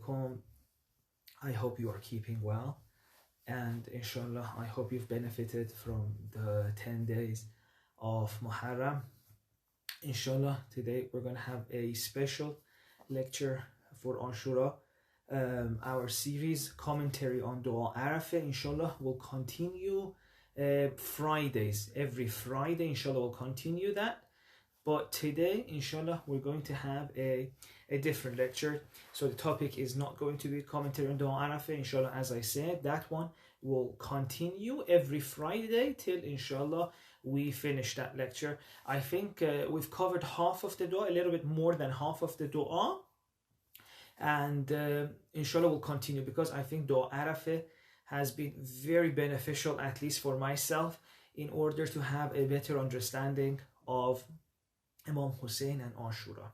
alaikum. I hope you are keeping well, and inshallah I hope you've benefited from the 10 days of Muharram. Inshallah today we're going to have a special lecture for Ashura. Our series commentary on Dua Arafah inshallah will continue Fridays. Every Friday inshallah will continue that. But today, inshallah, we're going to have a different lecture. So the topic is not going to be commentary on Dua Arafah, inshallah, as I said. That one will continue every Friday till, inshallah, we finish that lecture. I think we've covered half of the dua, a little bit more than half of the dua. And inshallah, we'll continue because I think Dua Arafah has been very beneficial, at least for myself, in order to have a better understanding of Imam Hussein and Ashura.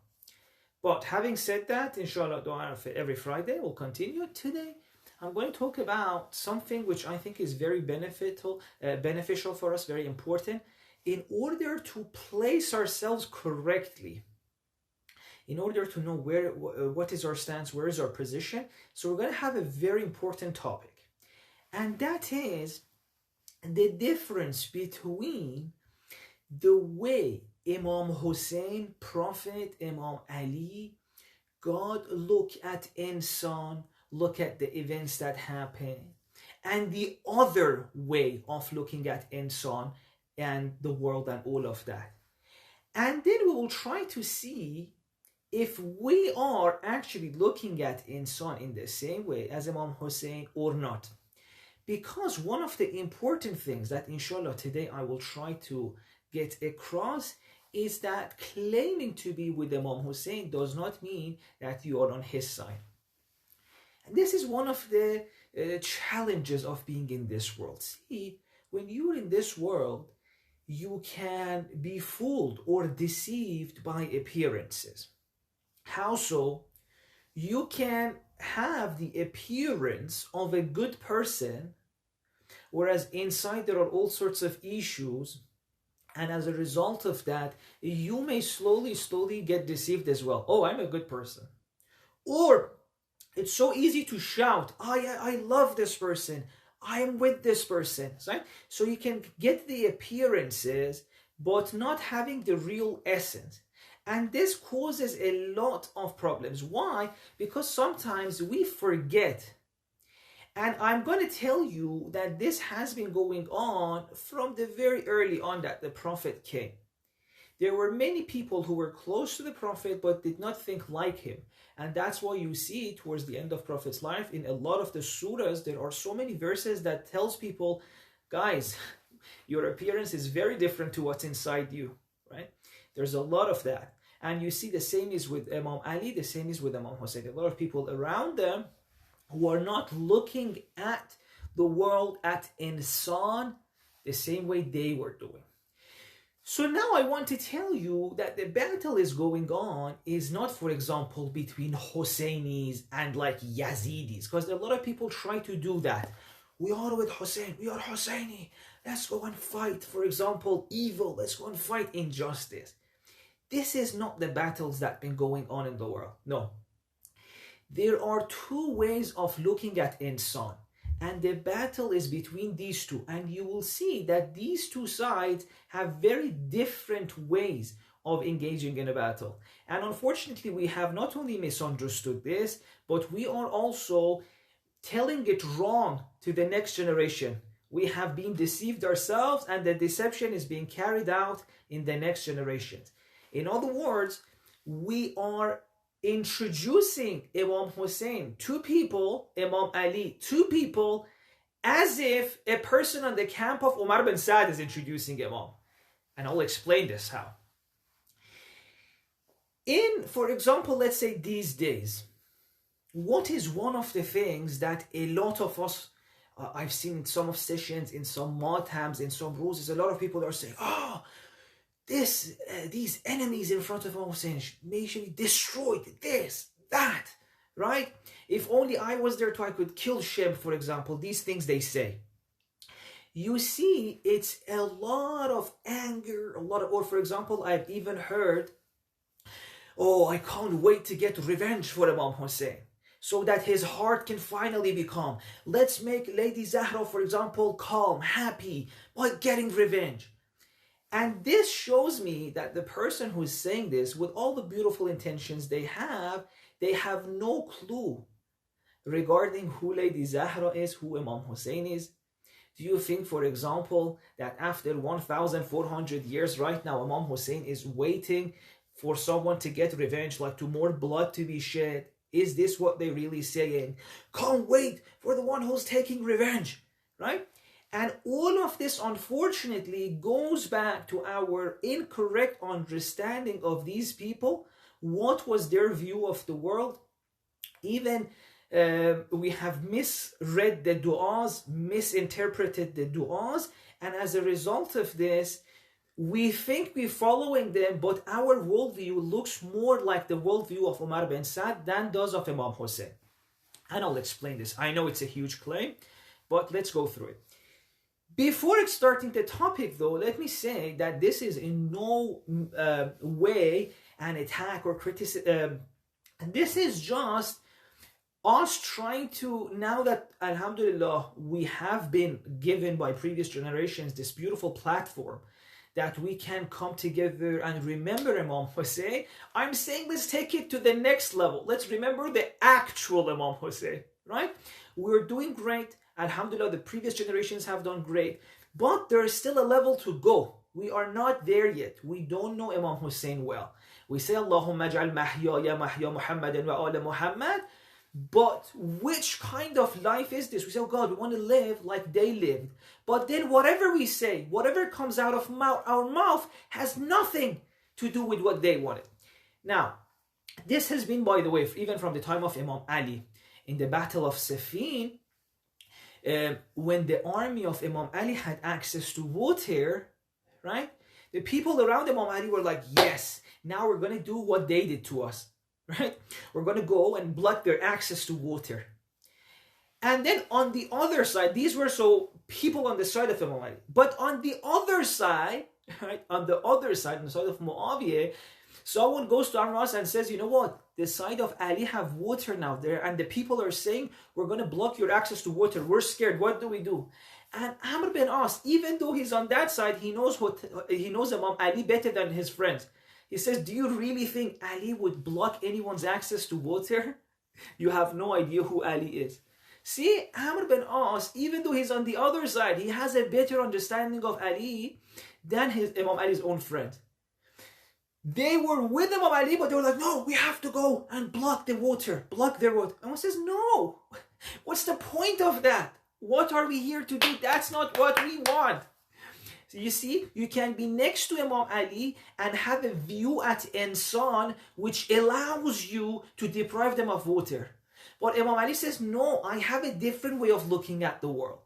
But having said that, inshallah, Dua Arafah every Friday will continue. Today, I'm going to talk about something which I think is very beneficial for us, very important, in order to place ourselves correctly, in order to know what is our stance, where is our position. So we're going to have a very important topic, and that is the difference between the way Imam Hussein, Prophet, Imam Ali, God look at insan, look at the events that happen, and the other way of looking at insan and the world and all of that. And then we will try to see if we are actually looking at insan in the same way as Imam Hussein or not. Because one of the important things that inshallah today I will try to get across is that claiming to be with Imam Hussein does not mean that you are on his side. And this is one of the challenges of being in this world. See, when you're in this world, you can be fooled or deceived by appearances. How so? You can have the appearance of a good person, whereas inside there are all sorts of issues. And as a result of that, you may slowly get deceived as well. Oh, I'm a good person. Or it's so easy to shout, I love this person. I am with this person. Right? So you can get the appearances, but not having the real essence. And this causes a lot of problems. Why? Because sometimes we forget. And I'm going to tell you that this has been going on from the very early on that the Prophet came. There were many people who were close to the Prophet but did not think like him. And that's why you see towards the end of Prophet's life, in a lot of the surahs, there are so many verses that tells people, guys, your appearance is very different to what's inside you, right? There's a lot of that. And you see the same is with Imam Ali, the same is with Imam Hussein. A lot of people around them who are not looking at the world at insan the same way they were doing. So now I want to tell you that the battle is going on is not, for example, between Husseinis and like Yazidis, because a lot of people try to do that. We are with Hussein, we are Husseini, let's go and fight, for example, evil, let's go and fight injustice. This is not the battles that have been going on in the world, no. There are two ways of looking at insan, and the battle is between these two. And you will see that these two sides have very different ways of engaging in a battle. And unfortunately, we have not only misunderstood this, but we are also telling it wrong to the next generation. We have been deceived ourselves, and the deception is being carried out in the next generations. In other words, we are introducing Imam Hussein to people, Imam Ali to people, as if a person on the camp of Umar bin Saad is introducing Imam. And I'll explain this how. For example, let's say these days, what is one of the things that a lot of us, I've seen in some of sessions, in some matams, in some rules, a lot of people are saying, these enemies in front of Imam Hussein may be destroyed, this, that, right? If only I was there I could kill Shem, for example, these things they say. You see, it's a lot of anger, or for example, I've even heard, I can't wait to get revenge for Imam Hussein. so that his heart can finally be calm. Let's make Lady Zahra, for example, calm, happy by getting revenge. And this shows me that the person who is saying this, with all the beautiful intentions they have no clue regarding who Lady Zahra is, who Imam Hussein is. Do you think, for example, that after 1,400 years right now, Imam Hussein is waiting for someone to get revenge, like to more blood to be shed? Is this what they're really saying? Can't wait for the one who's taking revenge, right? And all of this, unfortunately, goes back to our incorrect understanding of these people. What was their view of the world? Even we have misread the du'as, misinterpreted the du'as, and as a result of this, we think we're following them, but our worldview looks more like the worldview of Umar bin Saad than does of Imam Hussein. And I'll explain this. I know it's a huge claim, but let's go through it. Before starting the topic, though, let me say that this is in no way an attack or criticism. This is just us trying to, now that, alhamdulillah, we have been given by previous generations this beautiful platform that we can come together and remember Imam Hussein. I'm saying let's take it to the next level. Let's remember the actual Imam Hussein, right? We're doing great. Alhamdulillah, the previous generations have done great. But there is still a level to go. We are not there yet. We don't know Imam Hussein well. We say, Allahumma aj'al mahyaya mahya Muhammadin wa ala Muhammad. But which kind of life is this? We say, oh God, we want to live like they lived. But then whatever we say, whatever comes out of our mouth has nothing to do with what they wanted. Now, this has been, by the way, even from the time of Imam Ali, in the Battle of Siffin, when the army of Imam Ali had access to water, right? The people around Imam Ali were like, yes, now we're going to do what they did to us. Right? We're going to go and block their access to water. And then on the other side, these were so people on the side of Imam Ali. But on the other side, right? On the other side, on the side of Muawiyah, someone goes to Amr and says, you know what? The side of Ali have water now there. And the people are saying, we're going to block your access to water. We're scared. What do we do? And Amr bin As, even though he's on that side, he knows Imam Ali better than his friends. He says, do you really think Ali would block anyone's access to water? You have no idea who Ali is. See, Amr bin As, even though he's on the other side, he has a better understanding of Ali than Imam Ali's own friend. They were with Imam Ali, but they were like, no, we have to go and block the water, block their water. And one says, no, what's the point of that? What are we here to do? That's not what we want. You see, you can be next to Imam Ali and have a view at insan which allows you to deprive them of water. But Imam Ali says, no, I have a different way of looking at the world.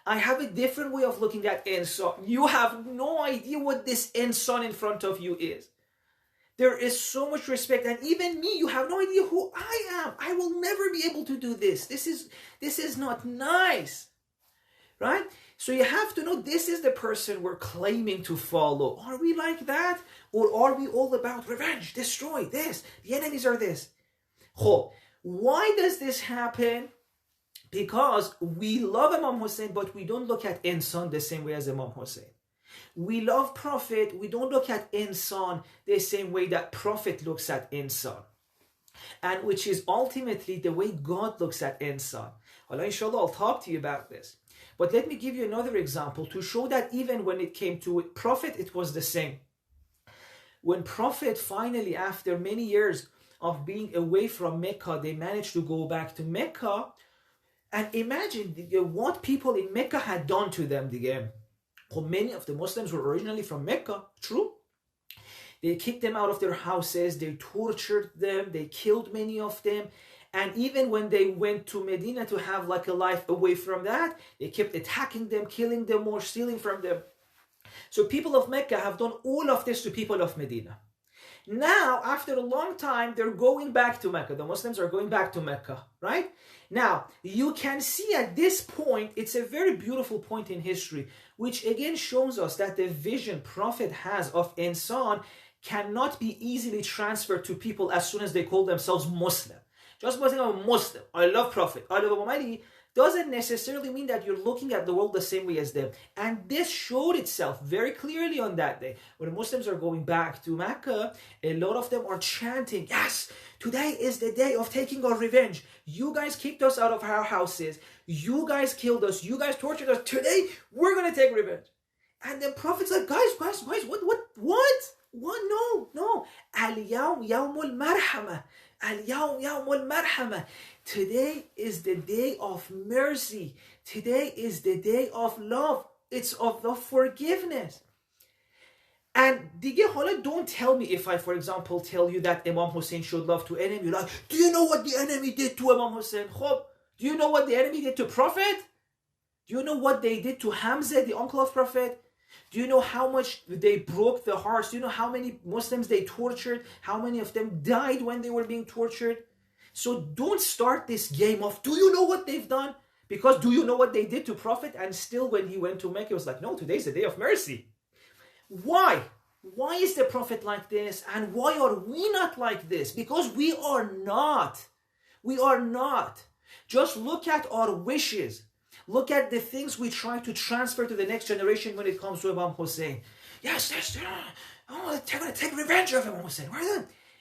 I have a different way of looking at insan. You have no idea what this insan in front of you is. There is so much respect, and even me, you have no idea who I am. I will never be able to do this. This is not nice, right? So you have to know this is the person we're claiming to follow. Are we like that? Or are we all about revenge, destroy this? The enemies are this. Why does this happen? Because we love Imam Hussein, but we don't look at insan the same way as Imam Hussein. We love Prophet, we don't look at insan the same way that Prophet looks at insan. And which is ultimately the way God looks at insan. Allah, inshallah, I'll talk to you about this. But let me give you another example to show that even when it came to Prophet, it was the same. When Prophet finally, after many years of being away from Mecca, they managed to go back to Mecca. And imagine what people in Mecca had done to them. Many of the Muslims were originally from Mecca, true. They kicked them out of their houses, they tortured them, they killed many of them. And even when they went to Medina to have like a life away from that, they kept attacking them, killing them, or stealing from them. So people of Mecca have done all of this to people of Medina. Now, after a long time, they're going back to Mecca. The Muslims are going back to Mecca, right? Now, you can see at this point, it's a very beautiful point in history, which again shows us that the vision Prophet has of insan cannot be easily transferred to people as soon as they call themselves Muslim. Just because I'm a Muslim, I love Prophet, I love Imam Ali, doesn't necessarily mean that you're looking at the world the same way as them. And this showed itself very clearly on that day. When Muslims are going back to Mecca, a lot of them are chanting, yes, today is the day of taking our revenge. You guys kicked us out of our houses. You guys killed us. You guys tortured us. Today, we're going to take revenge. And the Prophet's like, guys, what? No. Al-yawm yawmul marhamah. Al-yawm yawmul marhamah. Today is the day of mercy. Today is the day of love. It's of the forgiveness. And don't tell me if I, for example, tell you that Imam Hussein showed love to enemy. Like, do you know what the enemy did to Imam Hussein? Do you know what the enemy did to Prophet? Do you know what they did to Hamza, the uncle of Prophet? Do you know how much they broke the hearts? Do you know how many Muslims they tortured? How many of them died when they were being tortured? So don't start this game of, do you know what they've done? Because do you know what they did to Prophet? And still when he went to Mecca, he was like, no, today's the day of mercy. Why? Why is the Prophet like this? And why are we not like this? Because we are not. We are not. Just look at our wishes. Look at the things we try to transfer to the next generation when it comes to Imam Hussein. Yes, I'm going to take revenge of Imam Hussein.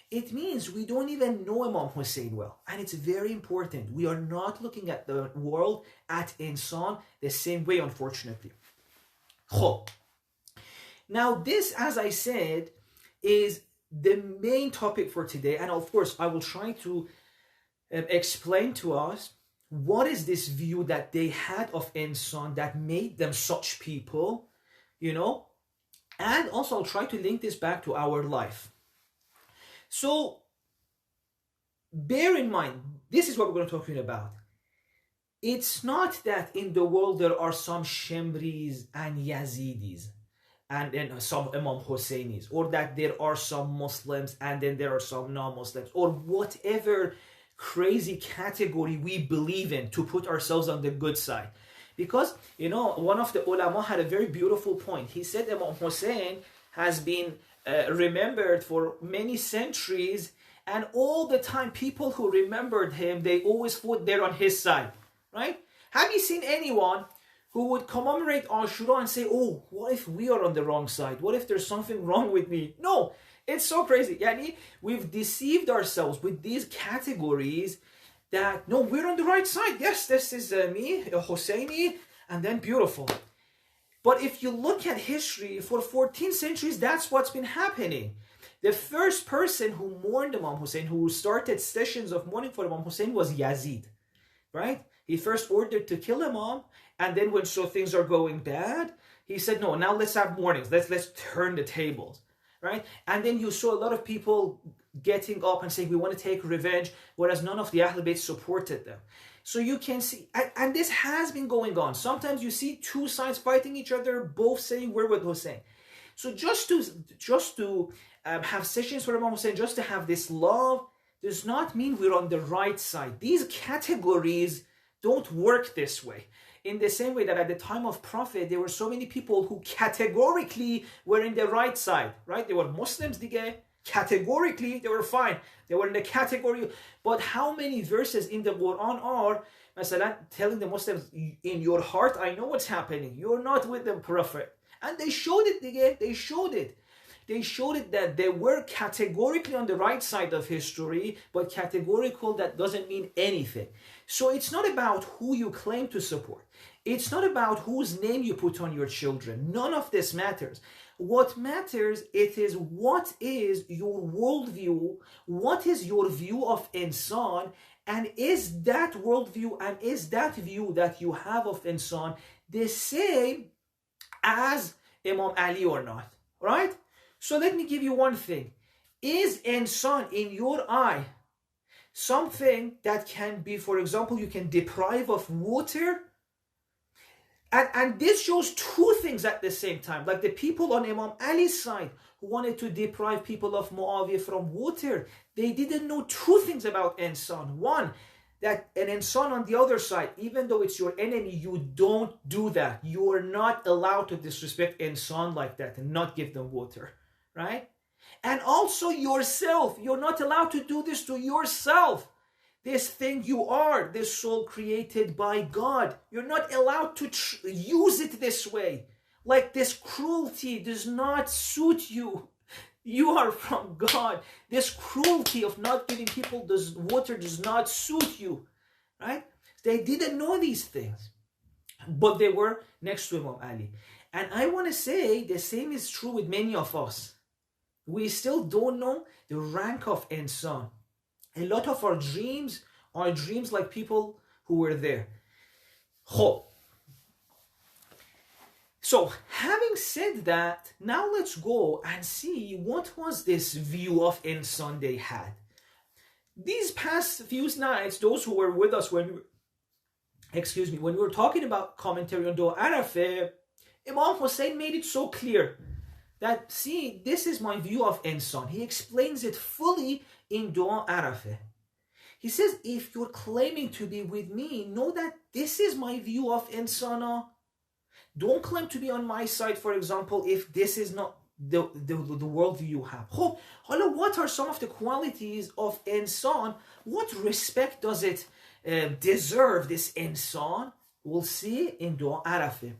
It means we don't even know Imam Hussein well. And it's very important. We are not looking at the world, at insan, the same way, unfortunately. Now this, as I said, is the main topic for today. And of course, I will try to explain to us what is this view that they had of insan that made them such people, and also I'll try to link this back to our life. So bear in mind, this is what we're going to talk about. It's not that in the world there are some Shemris and Yazidis and then some Imam Husseinis, or that there are some Muslims and then there are some non-Muslims, or whatever crazy category we believe in to put ourselves on the good side. Because, one of the ulama had a very beautiful point. He said Imam Hussein has been remembered for many centuries, and all the time people who remembered him, they always fought there on his side, right? Have you seen anyone who would commemorate Ashura and say, oh, what if we are on the wrong side? What if there's something wrong with me? No, it's so crazy. We've deceived ourselves with these categories that, no, we're on the right side. Yes, this is me, Hosseini, and then beautiful. But if you look at history, for 14 centuries, that's what's been happening. The first person who mourned Imam Hussein, who started sessions of mourning for Imam Hussein, was Yazid, right? He first ordered to kill Imam, and then when things are going bad, he said, no, now let's have mournings. Let's turn the tables, right? And then you saw a lot of people getting up and saying, we want to take revenge, whereas none of the Ahlul Bayt supported them. So you can see, and this has been going on. Sometimes you see two sides fighting each other, both saying we're with Hussein. So just to have sessions for Imam Hussein, just to have this love, does not mean we're on the right side. These categories don't work this way. In the same way that at the time of Prophet, there were so many people who categorically were in the right side, right? They were Muslims, categorically, they were fine. They were in the category. But how many verses in the Quran are, masalan, telling the Muslims, in your heart, I know what's happening. You're not with the Prophet. And they showed it again. They showed it. They showed it that they were categorically on the right side of history, but categorical, that doesn't mean anything. So it's not about who you claim to support. It's not about whose name you put on your children. None of this matters. What matters, it is what is your worldview, what is your view of insan, and is that worldview and is that view that you have of insan the same as Imam Ali or not, right? So let me give you one thing. Is insan in your eye something that can be, for example, you can deprive of water? And this shows two things at the same time. Like the people on Imam Ali's side who wanted to deprive people of Muawiyah from water. They didn't know two things about insan. One, that an insan on the other side, even though it's your enemy, you don't do that. You are not allowed to disrespect insan like that and not give them water, right? And also yourself. You're not allowed to do this to yourself. this thing you are, this soul created by God. You're not allowed to use it this way. Like this cruelty does not suit you. You are from God. This cruelty of not giving people this water does not suit you. Right? They didn't know these things. But they were next to Imam Ali. And I want to say the same is true with many of us. We still don't know the rank of insan. A lot of our dreams are dreams like people who were there. So, having said that, now let's go and see what was this view of insan they had. These past few nights, those who were with us when we were talking about commentary on Dua Arafah, Imam Hussein made it so clear that, see, this is my view of insan. He explains it fully in Dua Arafah. He says, if you're claiming to be with me, know that this is my view of insana. Don't claim to be on my side, for example, if this is not the worldview you have. What are some of the qualities of insan? What respect does it deserve, this insan? We'll see in Dua Arafah.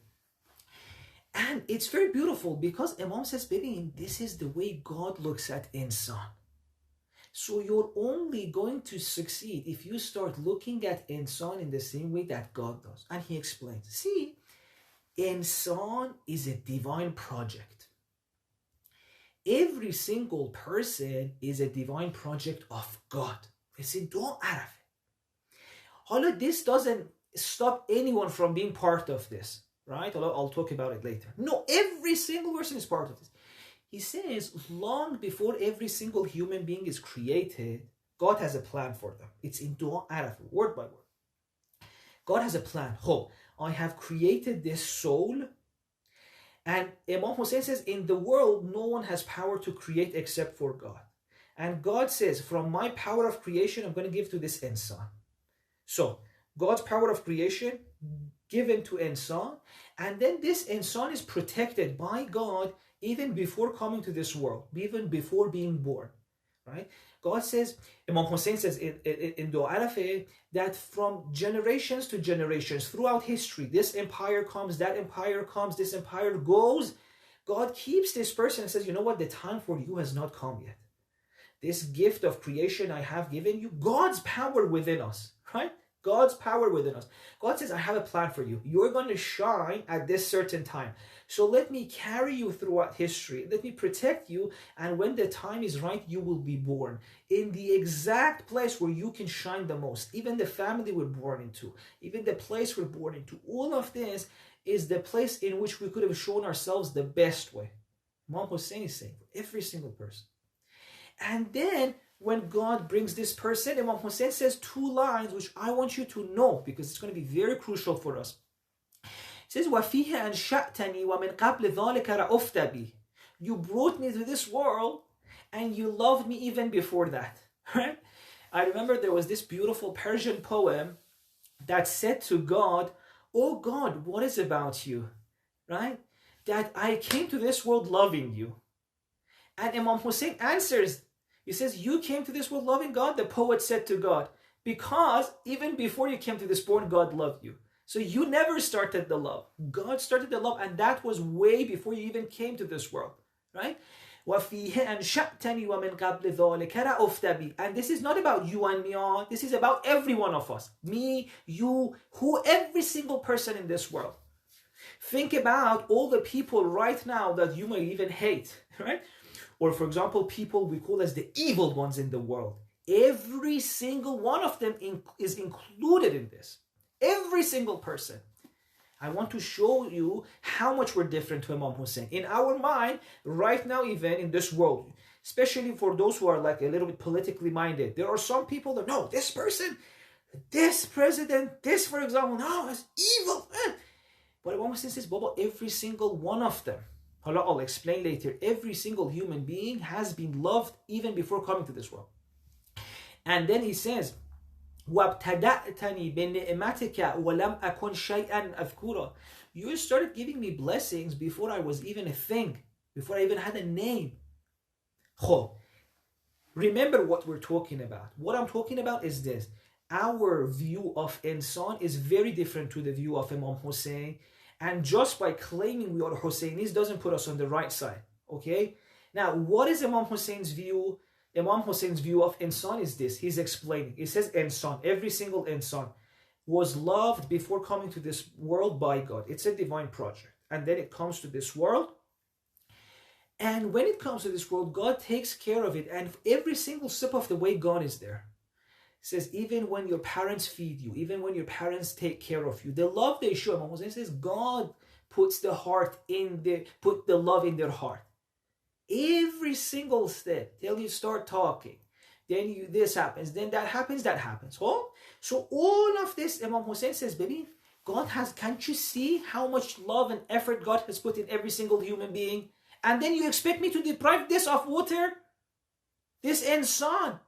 And it's very beautiful because Imam says, baby, this is the way God looks at insan. So you're only going to succeed if you start looking at insan in the same way that God does. And he explains, see, insan is a divine project. Every single person is a divine project of God. It's in Dua Arafah. This doesn't stop anyone from being part of this, right? I'll talk about it later. No, every single person is part of this. He says, long before every single human being is created, God has a plan for them. It's in Dua Arafah, word by word. God has a plan. I have created this soul. And Imam Hussein says, in the world, no one has power to create except for God. And God says, from my power of creation, I'm going to give to this insan. So, God's power of creation given to insan. And then this insan is protected by God even before coming to this world, even before being born, right? God says, Imam Hussein says in Dua Arafah, that from generations to generations, throughout history, this empire comes, that empire comes, this empire goes. God keeps this person and says, you know what, the time for you has not come yet. This gift of creation I have given you, God's power within us, right? God's power within us. God says, I have a plan for you. You're going to shine at this certain time. So let me carry you throughout history. Let me protect you. And when the time is right, you will be born in the exact place where you can shine the most. Even the family we're born into, even the place we're born into. All of this is the place in which we could have shown ourselves the best way. Imam Hussein is saying, for every single person. And then, when God brings this person, Imam Hussein says two lines which I want you to know because it's going to be very crucial for us. He says, وَفِيهَ أَنْشَأْتَنِي وَمِنْ قَبْلِ ذَلِكَ رَأُفْتَ بِي. You brought me to this world and you loved me even before that. Right? I remember there was this beautiful Persian poem that said to God, oh God, what is about you? Right? That I came to this world loving you. And Imam Hussein answers, he says, you came to this world loving God? The poet said to God, because even before you came to this world, God loved you. So you never started the love. God started the love, and that was way before you even came to this world. Right? وَفِيهِ أَنْشَأْتَنِي وَمِنْ قَبْلِ ذَلِكَ رَأُفْتَ بِي. And this is not about you and me. This is about every one of us. Me, you, every single person in this world. Think about all the people right now that you may even hate. Right? Or for example, people we call as the evil ones in the world. Every single one of them is included in this. Every single person. I want to show you how much we're different to Imam Hussein. In our mind, right now even in this world, especially for those who are like a little bit politically minded, there are some people that, no, this person, this president, this for example, no, it's evil. But Imam Hussein says, Baba, every single one of them, I'll explain later, every single human being has been loved even before coming to this world. And then he says, وَابْتَدَأْتَنِي بِنِعْمَتِكَ وَلَمْ أَكُنْ شَيْئًا أَذْكُرًا. You started giving me blessings before I was even a thing, before I even had a name. Remember what we're talking about. What I'm talking about is this. our view of insan is very different to the view of Imam Hussein. And just by claiming we are Husseinis doesn't put us on the right side. Okay? Now, what is Imam Hussein's view? Imam Hussein's view of insan is this. He's explaining. He says insan, every single insan, was loved before coming to this world by God. It's a divine project. And then it comes to this world. And when it comes to this world, God takes care of it. And every single step of the way, God is there. He says, even when your parents feed you, even when your parents take care of you, the love they show, Imam Hussein says, God puts the love in their heart. Every single step, till you start talking. Then this happens, then that happens. Oh? So all of this, Imam Hussein says, baby, God has, can't you see how much love and effort God has put in every single human being? And then you expect me to deprive this of water? This insan,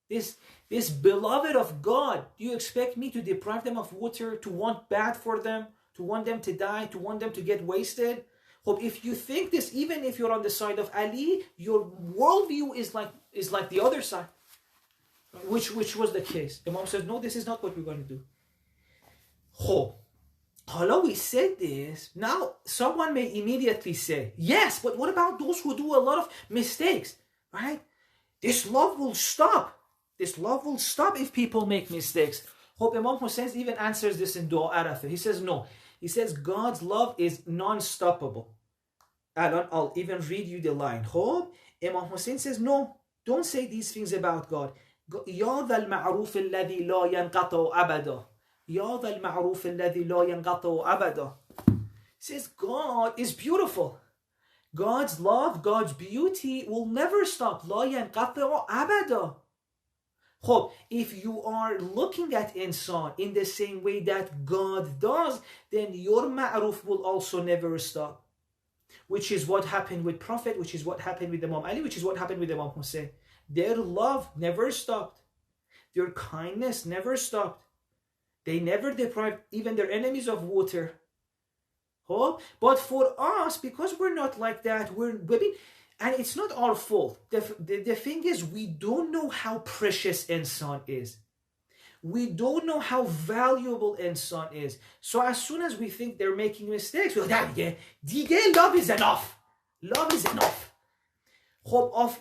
this beloved of God, do you expect me to deprive them of water, to want bad for them, to want them to die, to want them to get wasted? Hope if you think this, even if you're on the side of Ali, your worldview is like the other side. Which was the case. Imam says, no, this is not what we're going to do. Although we said this, now someone may immediately say, yes, but what about those who do a lot of mistakes, right? This love will stop. This love will stop if people make mistakes. Imam Hussein even answers this in Dua Arafah. He says, no. He says, God's love is non-stoppable. I'll even read you the line. Imam Hussein says, no, don't say these things about God. يا ذا المعروف الذي لا ينقطع أبدا. يا ذا المعروف الذي لا ينقطع أبدا. Says God is beautiful. God's love, God's beauty will never stop. لا ينقطع أبدا. If you are looking at insan in the same way that God does, then your ma'ruf will also never stop. Which is what happened with Prophet, which is what happened with Imam Ali, which is what happened with Imam Hussein. Their love never stopped. Their kindness never stopped. They never deprived even their enemies of water. But for us, because we're not like that, and it's not our fault. The thing is, we don't know how precious insan is. We don't know how valuable insan is. So as soon as we think they're making mistakes, we're like, love is enough. Love is enough.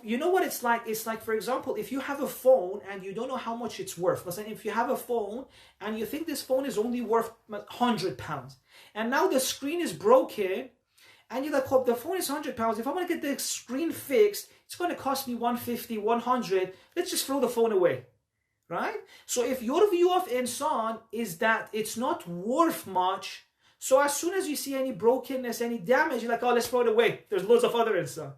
You know what it's like? It's like, for example, if you have a phone and you don't know how much it's worth. Listen, if you have a phone and you think this phone is only worth £100, and now the screen is broken, and you're like, the phone is £100. If I want to get the screen fixed, it's going to cost me 150, 100. Let's just throw the phone away, right? So if your view of insan is that it's not worth much, so as soon as you see any brokenness, any damage, you're like, let's throw it away. There's loads of other insan.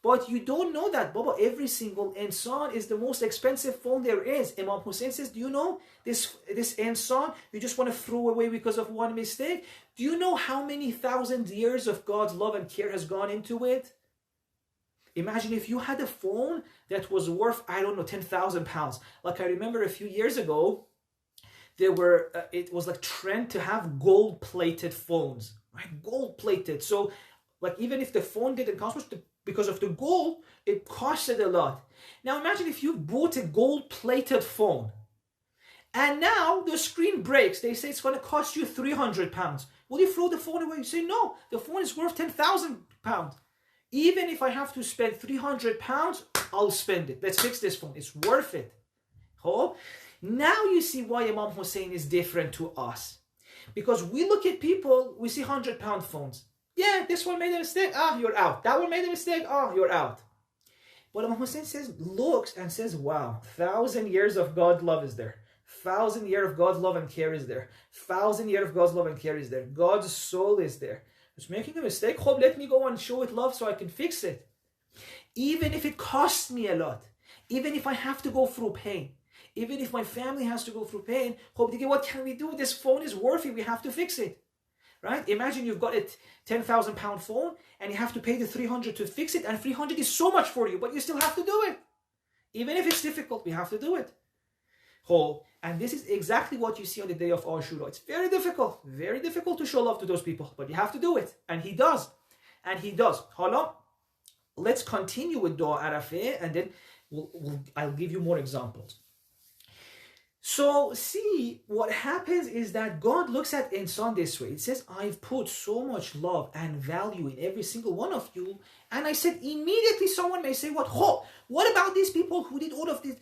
But you don't know that, Baba, every single insan is the most expensive phone there is. Imam Hussein says, do you know this insan you just want to throw away because of one mistake? Do you know how many thousand years of God's love and care has gone into it? Imagine if you had a phone that was worth, I don't know, £10,000. Like I remember a few years ago, it was like trend to have gold-plated phones, right? Gold-plated. So like even if the phone didn't cost much, because of the gold, it costed a lot. Now imagine if you bought a gold-plated phone and now the screen breaks. They say it's going to cost you £300. Will you throw the phone away? You say, no, the phone is worth £10,000. Even if I have to spend £300, I'll spend it. Let's fix this phone. It's worth it. Now you see why Imam Hussein is different to us. Because we look at people, we see £100 phones. Yeah, this one made a mistake. You're out. That one made a mistake. You're out. But Imam Hussein looks and says, wow, 1,000 years of God's love is there. 1,000 years of God's love and care is there. 1,000 years of God's love and care is there. God's soul is there. It's making a mistake. Let me go and show it love so I can fix it. Even if it costs me a lot. Even if I have to go through pain. Even if my family has to go through pain. What can we do? This phone is worthy. We have to fix it. Right? Imagine you've got a £10,000 phone and you have to pay the 300 to fix it, and 300 is so much for you, but you still have to do it. Even if it's difficult, we have to do it. And this is exactly what you see on the day of Ashura. It's very difficult to show love to those people, but you have to do it. And he does. Let's continue with Dua Arafah, and then I'll give you more examples. So see, what happens is that God looks at insan this way. It says, I've put so much love and value in every single one of you. And I said, immediately someone may say, what about these people who did all of this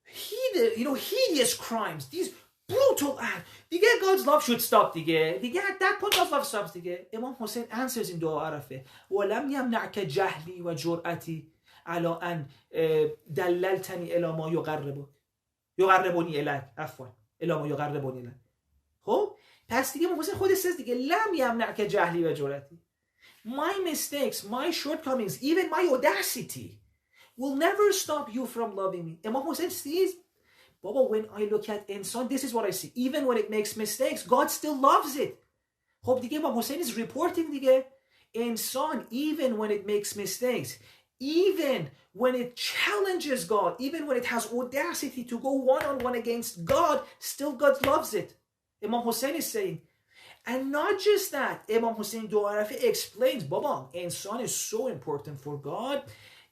hideous crimes, these brutal acts? دیگه God's love should stop دیگه at that point God's love stops دیگه. Imam Hussein answers in dua عرفه وَلَمْ يَمْنَعْكَ جَهْلِي وَجُرْأَتِي على أن دللتني إلى ما یقربونی الک الا ما یقربونی الک. خب پس دیگه محسن خودش says دیگه لم یمنعک جهلی و جرأتی. My mistakes, my shortcomings, even my audacity will never stop you from loving me. Imam Hussein sees, Baba, when I look at insan, this is what I see. Even when it makes mistakes, God still loves it. خب دیگه Imam Hussein is reporting دیگه insan, even when it makes mistakes, even when it challenges God, even when it has audacity to go one-on-one against God, still God loves it. Imam Hussein is saying. And not just that, Imam Hussein Dua explains, Baba, insan is so important for God.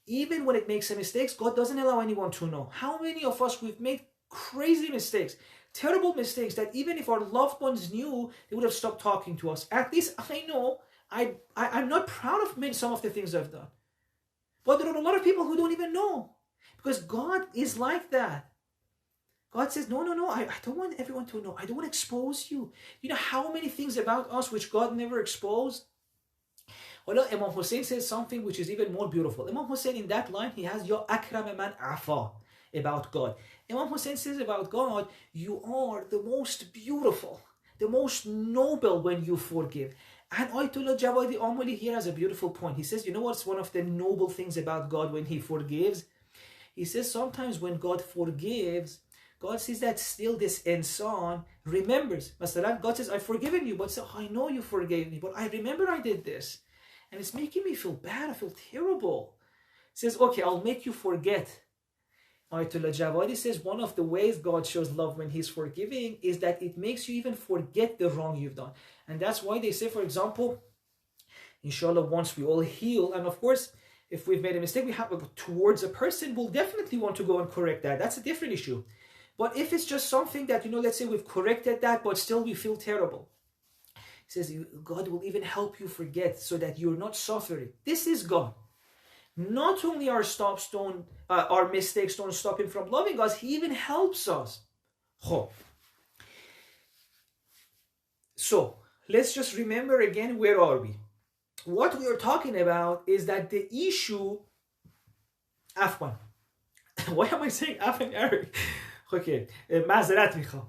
Even when it makes some mistakes, God doesn't allow anyone to know. How many of us, we've made crazy mistakes, terrible mistakes, that even if our loved ones knew, they would have stopped talking to us. At least I know, I'm not proud of some of the things I've done. But there are a lot of people who don't even know. Because God is like that. God says, no, I don't want everyone to know. I don't want to expose you. You know how many things about us which God never exposed? Well, Imam Hussein says something which is even more beautiful. Imam Hussein, in that line, he has Ya Akram man afa, about God. Imam Hussein says about God, you are the most beautiful, the most noble when you forgive. And Ayatollah Jawadi Amuli here has a beautiful point. He says, you know what's one of the noble things about God when he forgives? He says sometimes when God forgives, God sees that still this insan remembers. Masalan, God says, I've forgiven you, but so I know you forgave me, but I remember I did this. And it's making me feel bad, I feel terrible. He says, okay, I'll make you forget. Ayatollah Jawadi says one of the ways God shows love when he's forgiving is that it makes you even forget the wrong you've done. And that's why they say, for example, inshallah, once we all heal, and of course, if we've made a mistake we have towards a person, we'll definitely want to go and correct that. That's a different issue. But if it's just something that, let's say we've corrected that, but still we feel terrible. He says, God will even help you forget so that you're not suffering. This is God. Not only our mistakes don't stop him from loving us, he even helps us. So, let's just remember again, where are we? What we are talking about is that the issue, Afwan. Why am I saying Afwan Arabic? Okay, معذرت میخوام.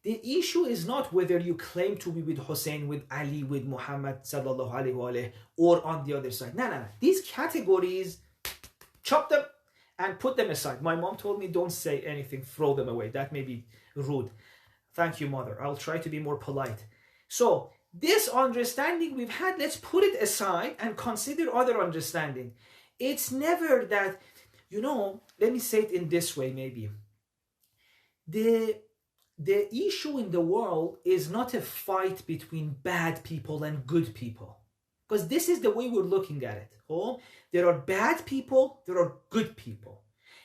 The issue is not whether you claim to be with Hussein, with Ali, with Muhammad sallallahu alaihi wasallam, or on the other side. No. These categories, chop them and put them aside. My mom told me don't say anything, throw them away. That may be rude. Thank you, mother. I'll try to be more polite. So, this understanding we've had, let's put it aside and consider other understanding. It's never that, let me say it in this way maybe. The issue in the world is not a fight between bad people and good people. Because this is the way we're looking at it. There are bad people, there are good people.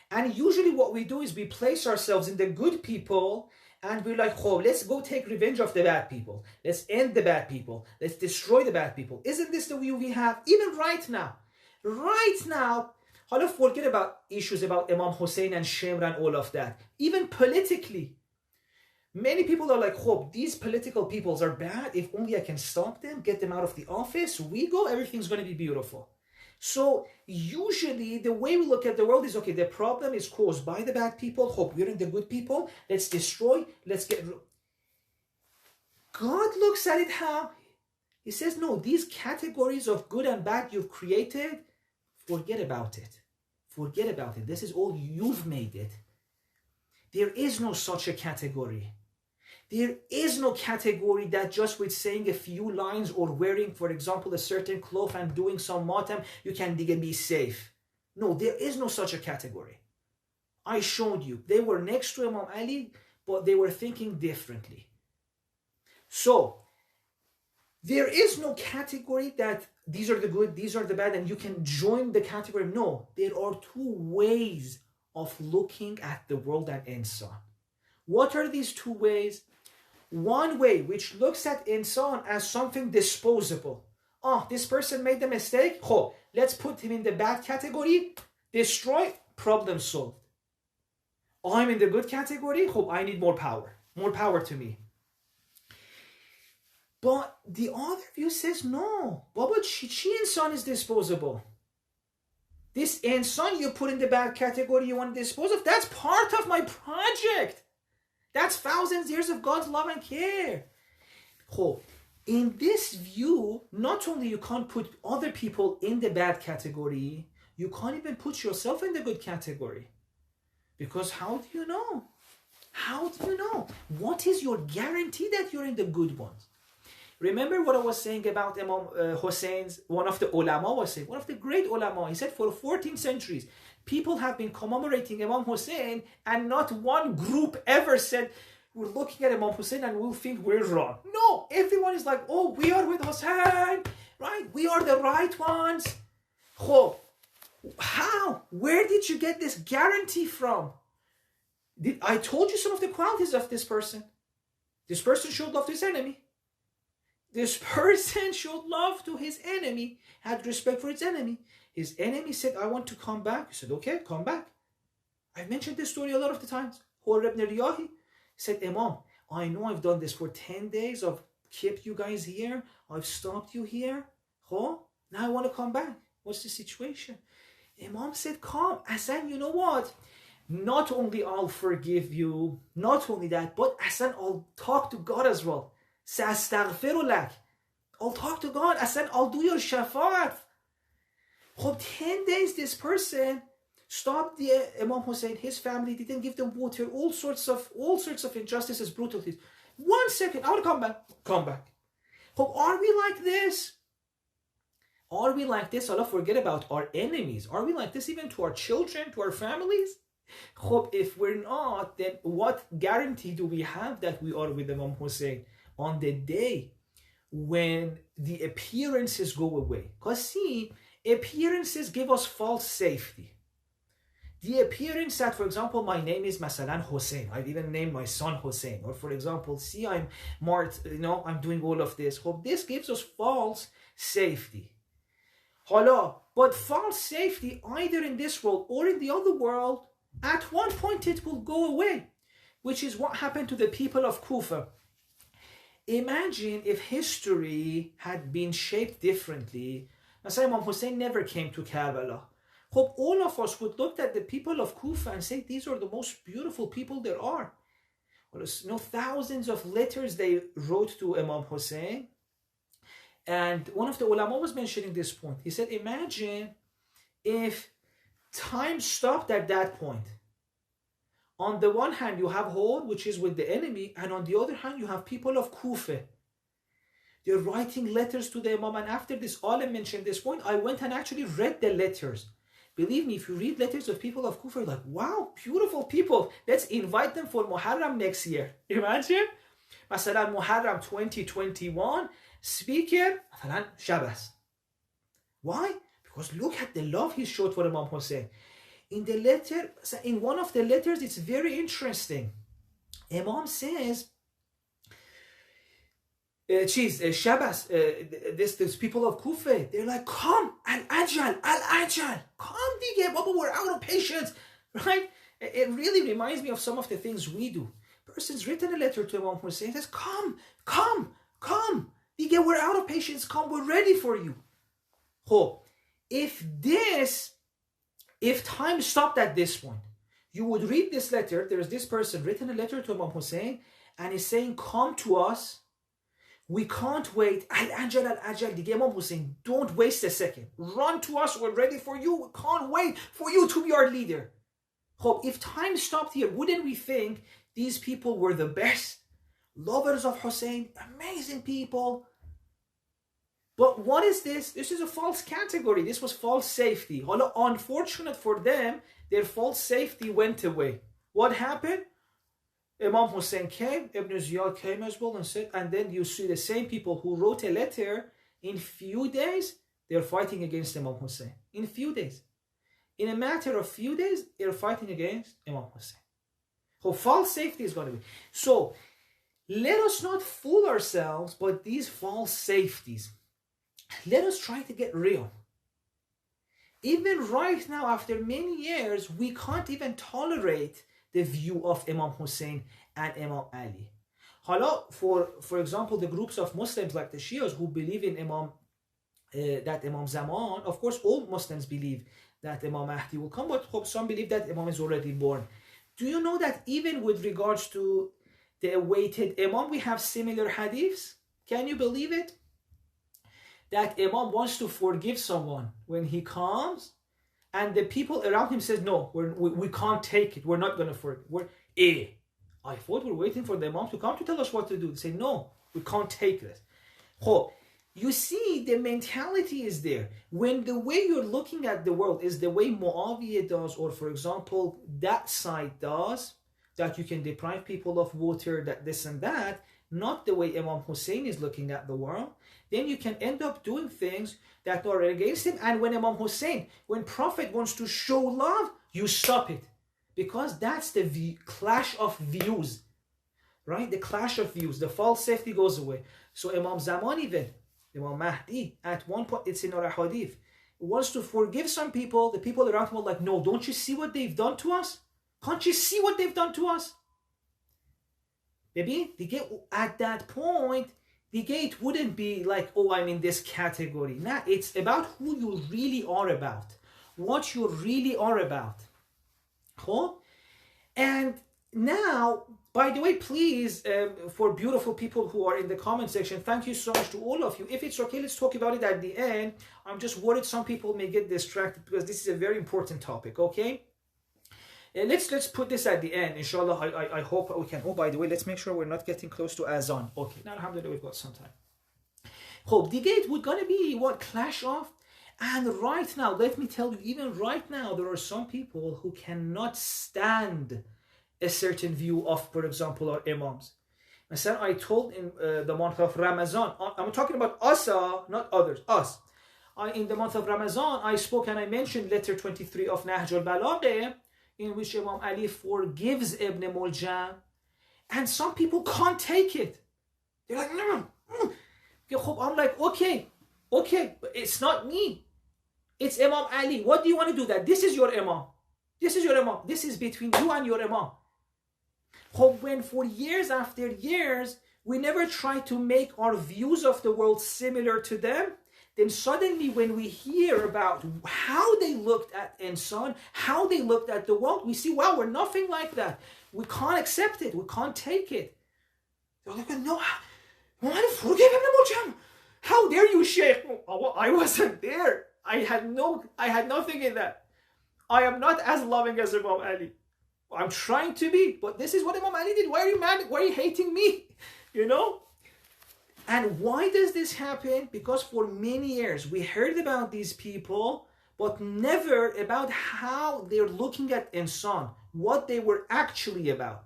And usually what we do is we place ourselves in the good people and we're like, let's go take revenge of the bad people. Let's end the bad people. Let's destroy the bad people. Isn't this the view we have? Even right now. Right now, forget about issues about Imam Hussein and Shimr and all of that. Even politically, many people are like, these political peoples are bad. If only I can stop them, get them out of the office, we go, everything's going to be beautiful. So usually the way we look at the world is, okay, the problem is caused by the bad people. We're in the good people. Let's destroy. Let's get... God looks at it how? He says, no, these categories of good and bad you've created, forget about it. Forget about it. This is all you've made it. There is no such a category. There is no category that just with saying a few lines or wearing, for example, a certain cloth and doing some matam, you can be safe. No, there is no such a category. I showed you. They were next to Imam Ali, but they were thinking differently. So, there is no category that these are the good, these are the bad, and you can join the category. No, there are two ways of looking at the world and insan. What are these two ways? One way which looks at insan as something disposable. Oh, this person made a mistake. Oh, let's put him in the bad category. Destroy, problem solved. I'm in the good category. Oh, I need more power. More power to me. But the other view says, no. Baba, chi insan is disposable. This insan you put in the bad category you want to dispose of, that's part of my project. That's thousands of years of God's love and care. Oh, in this view, not only you can't put other people in the bad category, you can't even put yourself in the good category. Because how do you know? How do you know? What is your guarantee that you're in the good ones? Remember what I was saying about Imam Hussein's, one of the ulama was saying, one of the great ulama, he said for 14 centuries, people have been commemorating Imam Hussein and not one group ever said, we're looking at Imam Hussein and we'll think we're wrong. No, everyone is like, oh, we are with Hussein, right? We are the right ones. Oh, how? Where did you get this guarantee from? I told you some of the qualities of this person. This person showed love to his enemy. This person showed love to his enemy, had respect for his enemy. His enemy said, I want to come back. He said, okay, come back. I've mentioned this story a lot of the times. Hur ibn Riyahi said, Imam, I know I've done this for 10 days. I've kept you guys here. I've stopped you here. Now I want to come back. What's the situation? Imam said, come. Hassan, you know what? Not only I'll forgive you, not only that, but Hassan, I'll talk to God as well. I'll talk to God. Hassan, I'll do your shafa'at. 10 days this person stopped the Imam Hussein, his family, didn't give them water, all sorts of injustices, brutalities. 1 second, I will come back. Come back. Are we like this? Are we like this? Allah, forget about our enemies. Are we like this even to our children, to our families? If we're not, then what guarantee do we have that we are with Imam Hussein on the day when the appearances go away? Because see, appearances give us false safety. The appearance that, for example, my name is Masalan Hussein. I've even named my son Hussein. Or for example, see, I'm I'm doing all of this. This gives us false safety. But false safety, either in this world or in the other world, at one point it will go away, which is what happened to the people of Kufa. Imagine if history had been shaped differently. Imam Hussein never came to Karbala. All of us would look at the people of Kufa and say, these are the most beautiful people there are. Thousands of letters they wrote to Imam Hussein. And one of the ulama was mentioning this point. He said, imagine if time stopped at that point. On the one hand, you have Hur, which is with the enemy, and on the other hand, you have people of Kufa. They're writing letters to the Imam, and after this alim mentioned this point, I went and actually read the letters. Believe me, if you read letters of people of Kufa, you're like, wow, beautiful people. Let's invite them for Muharram next year. Imagine. Masalan, Muharram 2021, speaker, Masalan, Shabas. Why? Because look at the love he showed for Imam Hussein. In one of the letters, it's very interesting. Imam says, Shabas, this people of Kufa, they're like, come, al-ajal, come, Dige, Baba, we're out of patience, right? It really reminds me of some of the things we do. Person's written a letter to Imam Hussein, says, come, Dige, we're out of patience, come, we're ready for you. If time stopped at this point, you would read this letter, there's this person written a letter to Imam Hussein, and he's saying, come to us, we can't wait. Al-ajal, the Imam Hussein, don't waste a second. Run to us, we're ready for you. We can't wait for you to be our leader. If time stopped here, wouldn't we think these people were the best? Lovers of Hussein, amazing people. But what is this? This is a false category. This was false safety. Unfortunate for them, their false safety went away. What happened? Imam Hussein came, Ibn Ziyad came as well and said, and then you see the same people who wrote a letter, in few days, they're fighting against Imam Hussein. In few days. In a matter of few days, they're fighting against Imam Hussein. So false safety is going to be. So let us not fool ourselves, but these false safeties, let us try to get real. Even right now, after many years, we can't even tolerate the view of Imam Hussein and Imam Ali. Hala, for example, the groups of Muslims like the Shias who believe in that Imam Zaman, of course, all Muslims believe that Imam Mahdi will come, but some believe that Imam is already born. Do you know that even with regards to the awaited Imam, we have similar hadiths? Can you believe it? That Imam wants to forgive someone when he comes, and the people around him says, no, we can't take it. We're not going to forgive. I thought we're waiting for the Imam to come to tell us what to do. They say, no, we can't take this. You see, the mentality is there. When the way you're looking at the world is the way Muawiyah does, or for example, that side does, that you can deprive people of water, that this and that, not the way Imam Hussein is looking at the world, then you can end up doing things that are against him. And when Imam Hussein, when Prophet wants to show love, you stop it. Because that's the clash of views, right? The clash of views, the false safety goes away. So Imam Zaman even, Imam Mahdi, at one point, it's in our hadith, wants to forgive some people. The people around him are like, no, don't you see what they've done to us? Can't you see what they've done to us? Maybe at that point, the gate wouldn't be like, oh, I'm in this category. Nah, it's about who you really are about, what you really are about. And now, by the way, please, for beautiful people who are in the comment section, thank you so much to all of you. If it's okay, let's talk about it at the end. I'm just worried some people may get distracted because this is a very important topic, okay? Let's put this at the end, inshallah. I hope we can. Oh, by the way, let's make sure we're not getting close to Azan. Okay, now alhamdulillah, we've got some time. Hope the gate would gonna be what clash of. And right now, let me tell you, even right now, there are some people who cannot stand a certain view of, for example, our imams. I told in the month of Ramadan, I'm talking about us, not others, us. In the month of Ramadan, I spoke and I mentioned letter 23 of Nahj al-Balagha, in which Imam Ali forgives Ibn Muljam, and some people can't take it. They're like, no. I'm like, okay, but it's not me. It's Imam Ali. What do you want to do that? This is your Imam. This is your Imam. This is between you and your Imam. When for years after years, we never try to make our views of the world similar to them, then suddenly when we hear about how they looked at Insan, how they looked at the world, we see, wow, we're nothing like that. We can't accept it. We can't take it. They're like, no, forgive Ibn Muljam. How dare you, Sheikh? I wasn't there. I had nothing in that. I am not as loving as Imam Ali. I'm trying to be, but this is what Imam Ali did. Why are you mad? Why are you hating me? You know? And why does this happen? Because for many years we heard about these people, but never about how they're looking at Insan, what they were actually about.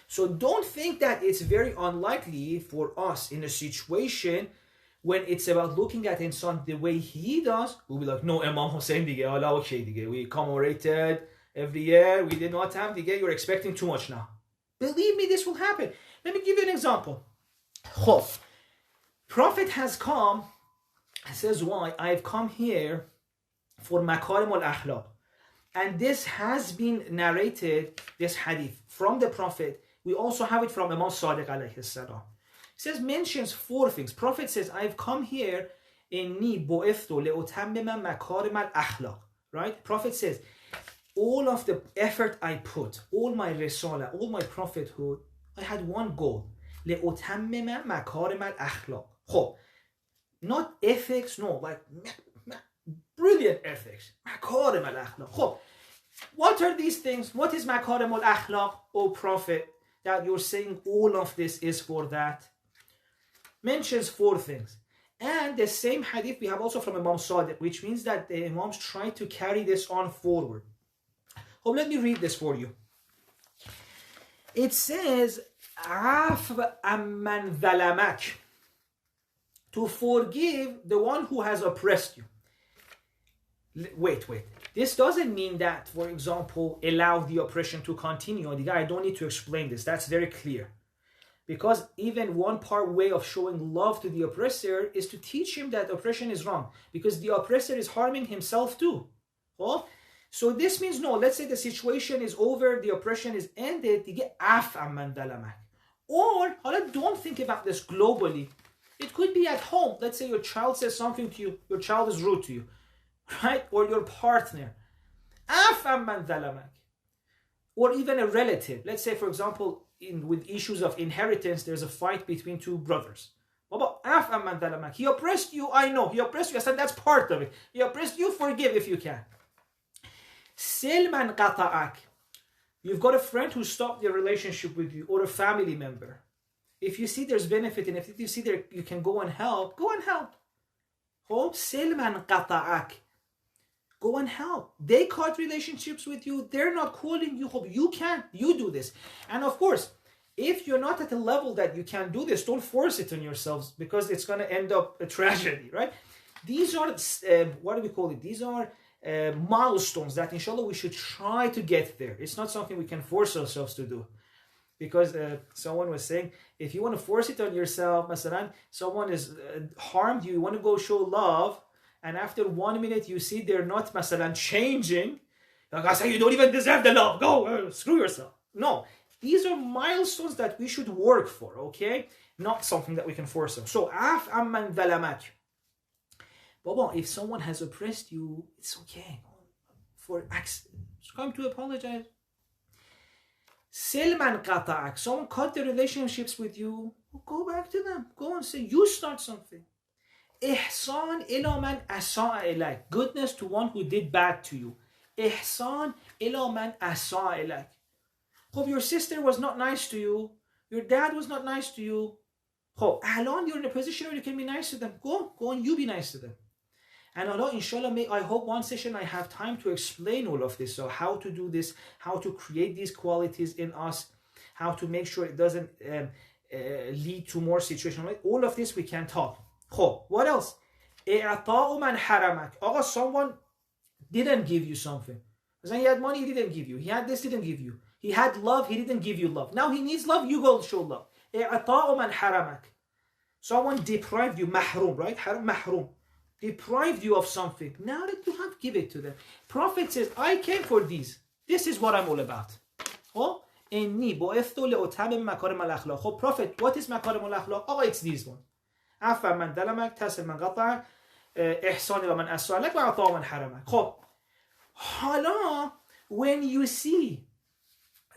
So don't think that it's very unlikely for us in a situation when it's about looking at Insan the way he does, we'll be like, no, Imam Hussein dige, Allah okay dige. We commemorated every year, we did not have dige, you're expecting too much now. Believe me, this will happen. Let me give you an example. Prophet has come, says why? I've come here for makarim al-akhlaq. And this has been narrated, this hadith, from the Prophet. We also have it from Imam Sadiq alayhi salam. It says, mentions four things. Prophet says, I've come here inni bu'ithtu li'utammima makarim al-akhlaq. Right? Prophet says, all of the effort I put, all my risala, all my prophethood, I had one goal. لأتمم مكارم الأخلاق. Not ethics, no, like brilliant ethics. مكارم الأخلاق. What are these things? What is مكارم الأخلاق, O Prophet, that you're saying all of this is for that? Mentions four things. And the same hadith we have also from Imam Sadiq, which means that the Imams try to carry this on forward. Let me read this for you. It says, عَفْوَ أَمَّنْ ظَلَمَكَ, to forgive the one who has oppressed you. Wait. This doesn't mean that, for example, allow the oppression to continue. I don't need to explain this. That's very clear. Because even one part way of showing love to the oppressor is to teach him that oppression is wrong. Because the oppressor is harming himself too. Oh? So this means no, let's say the situation is over, the oppression is ended, دیگه عفو عمن ظلمک. Or, don't think about this globally. It could be at home. Let's say your child says something to you, your child is rude to you, right? Or your partner. عفو عمن ظلمک. Or even a relative. Let's say, for example, with issues of inheritance, there's a fight between two brothers. عفو عمن ظلمک. He oppressed you, I know. He oppressed you, I said that's part of it. He oppressed you, forgive if you can. سلما قطعك. You've got a friend who stopped your relationship with you, or a family member. If you see there's benefit, and if you see there you can go and help, go and help. سلما قطعك. Go and help. They cut relationships with you. They're not calling you. You can. You do this. And of course, if you're not at a level that you can do this, don't force it on yourselves, because it's going to end up a tragedy, right? These are, what do we call it? These are milestones that inshallah we should try to get there. It's not something we can force ourselves to do, because someone was saying, if you want to force it on yourself, masalan, someone is harmed you, you want to go show love, and after 1 minute you see they're not masalan changing, like I say, you don't even deserve the love, go screw yourself. No, these are milestones that we should work for, okay? Not something that we can force them. So af amman dhalamak. Baba, if someone has oppressed you, it's okay. Just come to apologize. Silman qata'ak. Someone cut the relationships with you, go back to them. Go and say, you start something. Ihsan ila man asa'a ilayk. Goodness to one who did bad to you. Ihsan ila man asa'a ilayk. Hope your sister was not nice to you. Your dad was not nice to you. Hope alon you're in a position where you can be nice to them. Go and you be nice to them. And Allah, inshallah, I hope one session I have time to explain all of this. So how to do this, how to create these qualities in us, how to make sure it doesn't lead to more situations. Right? All of this we can talk. What else? إعطاء من حرمك. Someone didn't give you something. He had money, he didn't give you. He had this, didn't give you. He had love, he didn't give you love. Now he needs love, you go show love. إعطاء من حرمك. Someone deprived you, mahrum, right? Mahrum. Deprived you of something. Now that you have, give it to them. Prophet says, I came for these. This is what I'm all about. إني بعثت لأتمم مكارم الأخلاق. Prophet, what is مكارم الأخلاق? It's these ones. عفا من ظلمك، تسل من قطعك، إحسان إلى من أساء لك، وعطاء من حرمك. حالا, when you see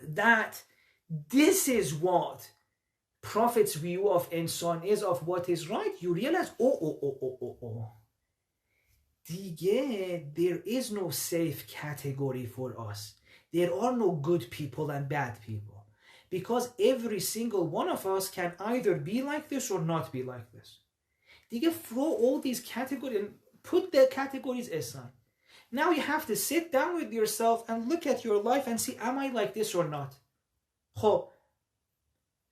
that this is what Prophet's view of insan is, of what is right, you realize, دیگه, there is no safe category for us. There are no good people and bad people. Because every single one of us can either be like this or not be like this. دیگه throw all these categories and put the categories aside. Now you have to sit down with yourself and look at your life and see, am I like this or not?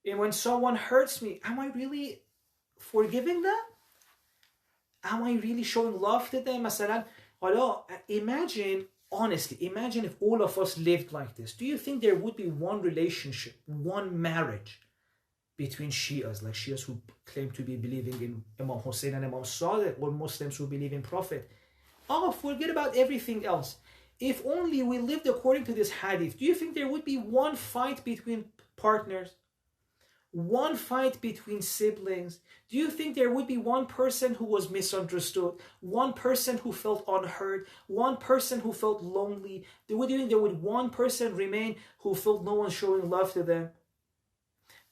And when someone hurts me, am I really forgiving them? Am I really showing love to them? Imagine, honestly, imagine if all of us lived like this. Do you think there would be one relationship, one marriage between Shias, like Shias who claim to be believing in Imam Hussein and Imam Sadiq, or Muslims who believe in Prophet? Forget about everything else. If only we lived according to this hadith, do you think there would be one fight between partners? One fight between siblings? Do you think there would be one person who was misunderstood? One person who felt unheard? One person who felt lonely? Do you think there would one person remain who felt no one showing love to them?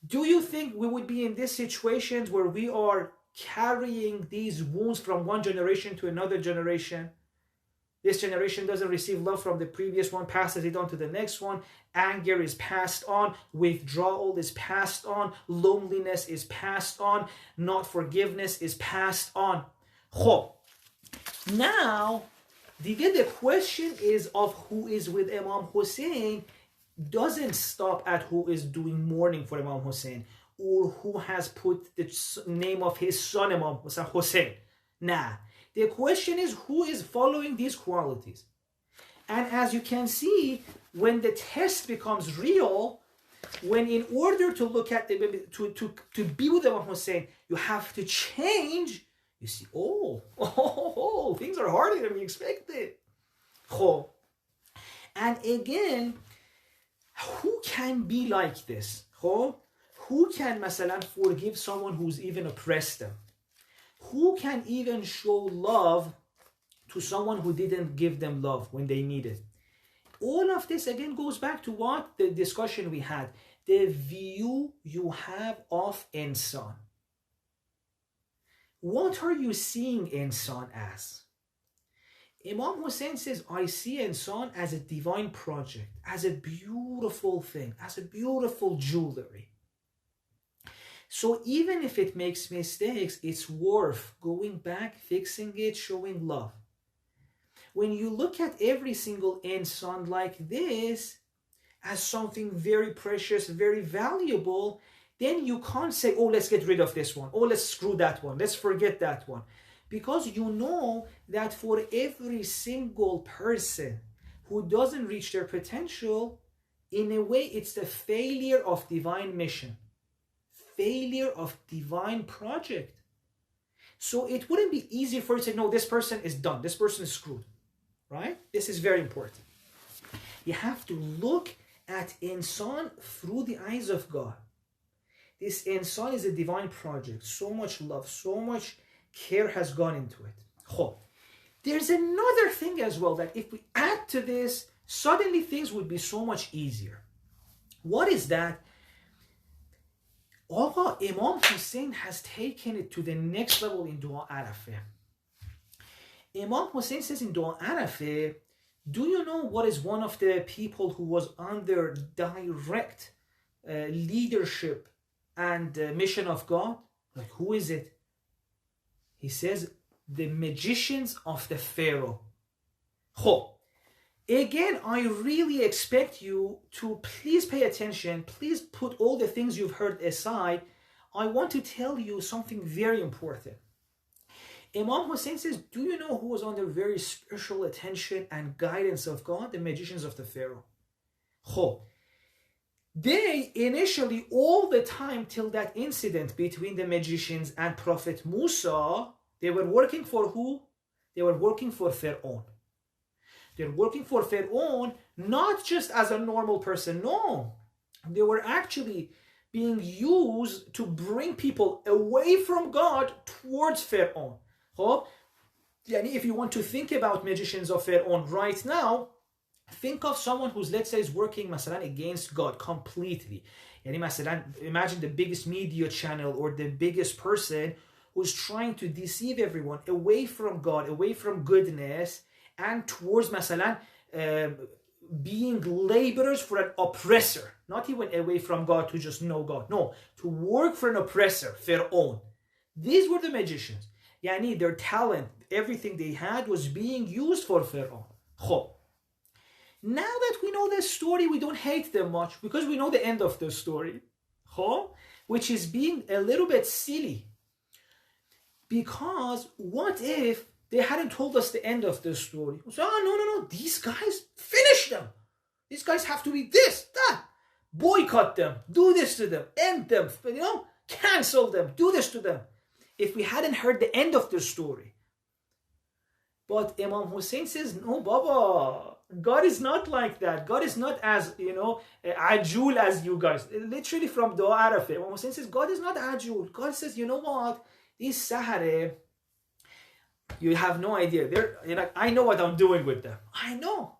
Do you think we would be in these situations where we are carrying these wounds from one generation to another generation? This generation doesn't receive love from the previous one, passes it on to the next one. Anger is passed on. Withdrawal is passed on. Loneliness is passed on. Not forgiveness is passed on. Now, the question is of who is with Imam Hussein doesn't stop at who is doing mourning for Imam Hussein, or who has put the name of his son Imam Hussein. Nah. The question is, who is following these qualities? And as you can see, when the test becomes real, when in order to look at to be with Imam Hussein, you have to change, you see, things are harder than we expected. And again, who can be like this? Who can, مثلا, forgive someone who's even oppressed them? Who can even show love to someone who didn't give them love when they needed? All of this again goes back to what the discussion we had. The view you have of insan. What are you seeing insan as? Imam Hussein says, I see insan as a divine project, as a beautiful thing, as a beautiful jewelry. So even if it makes mistakes, it's worth going back, fixing it, showing love. When you look at every single insan like this as something very precious, very valuable, then you can't say, oh, let's get rid of this one. Oh, let's screw that one. Let's forget that one. Because you know that for every single person who doesn't reach their potential, in a way, it's the failure of divine mission. Failure of divine project. So it wouldn't be easy for you to say, no, this person is done. This person is screwed. Right? This is very important. You have to look at insan through the eyes of God. This insan is a divine project. So much love, so much care has gone into it. There's another thing as well that if we add to this, suddenly things would be so much easier. What is that? Imam Hussein has taken it to the next level in Dua Arafah. Imam Hussein says in Dua Arafah, do you know what is one of the people who was under direct leadership and mission of God? Like, who is it? He says, the magicians of the Pharaoh. Again, I really expect you to please pay attention. Please put all the things you've heard aside. I want to tell you something very important. Imam Hussein says, do you know who was under very special attention and guidance of God? The magicians of the Pharaoh. They initially, all the time till that incident between the magicians and Prophet Musa, they were working for who? They were working for Pharaoh. They're working for Pharaoh not just as a normal person. No, they were actually being used to bring people away from God towards Pharaoh. If you want to think about magicians of Pharaoh right now, think of someone who's, let's say, is working against God completely. Imagine the biggest media channel or the biggest person who's trying to deceive everyone away from God, away from goodness, and towards being laborers for an oppressor. Not even away from God to just know God. No, to work for an oppressor, Pharaoh. These were the magicians. Their talent, everything they had was being used for Pharaoh. Now that we know the story, we don't hate them much because we know the end of the story. Which is being a little bit silly. Because what if they hadn't told us the end of the story? So, no, these guys, finish them. These guys have to be this, that. Boycott them, do this to them, end them, cancel them, do this to them. If we hadn't heard the end of the story. But Imam Hussein says, no, Baba, God is not like that. God is not as, ajul as you guys. Literally from Dua Arafah, Imam Hussein says, God is not ajul. God says, you know what? These Sahare, you have no idea. I know what I'm doing with them. I know.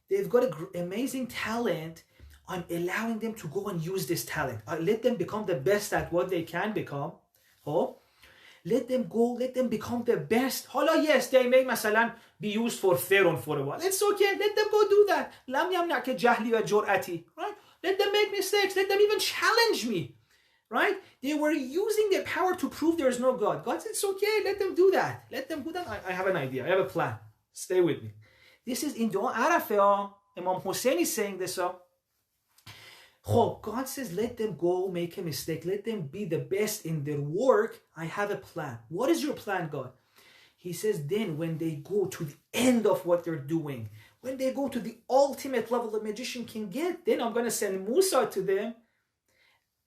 They've got an amazing talent. I'm allowing them to go and use this talent. I let them become the best at what they can become. Let them go, let them become the best. Yes, they may be used for Pharaoh for a while. It's okay, let them go do that. Right? Let them make mistakes, let them even challenge me. Right? They were using their power to prove there is no God. God said, it's okay, let them do that. Let them do that. I have an idea, I have a plan. Stay with me. This is in Dua Arafah. Imam Hussein is saying this. God says, let them go make a mistake. Let them be the best in their work. I have a plan. What is your plan, God? He says then when they go to the end of what they're doing, when they go to the ultimate level a magician can get, then I'm going to send Musa to them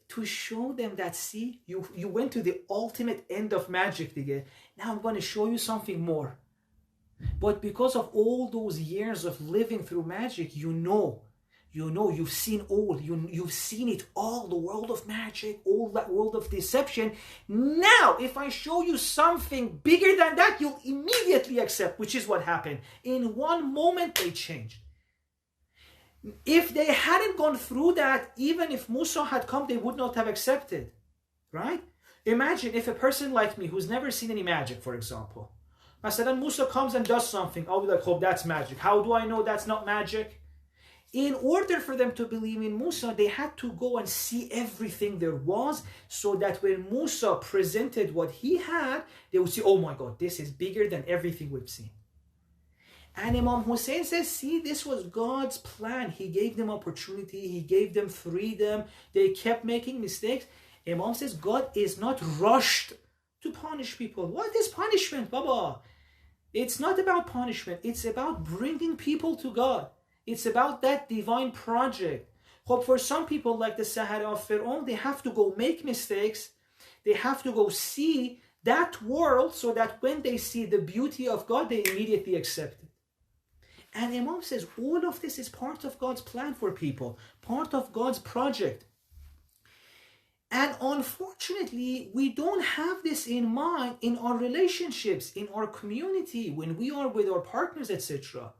to show them that, see, you went to the ultimate end of magic again. Now I'm going to show you something more. But because of all those years of living through magic, you've seen all, you've seen it all, the world of magic, all that world of deception. Now, if I show you something bigger than that, you'll immediately accept, which is what happened. In one moment, they changed. If they hadn't gone through that, even if Musa had come, they would not have accepted, right? Imagine if a person like me, who's never seen any magic, for example, Masalan, Musa comes and does something, I'll be like, oh, that's magic. How do I know that's not magic? In order for them to believe in Musa, they had to go and see everything there was, so that when Musa presented what he had, they would say, oh my God, this is bigger than everything we've seen. And Imam Hussein says, see, this was God's plan. He gave them opportunity. He gave them freedom. They kept making mistakes. Imam says, God is not rushed to punish people. What is punishment, Baba? It's not about punishment. It's about bringing people to God. It's about that divine project. For some people like the Sahara of Pharaoh, they have to go make mistakes. They have to go see that world so that when they see the beauty of God, they immediately accept it. And Imam says all of this is part of God's plan for people, part of God's project. And unfortunately, we don't have this in mind in our relationships, in our community, when we are with our partners, etc.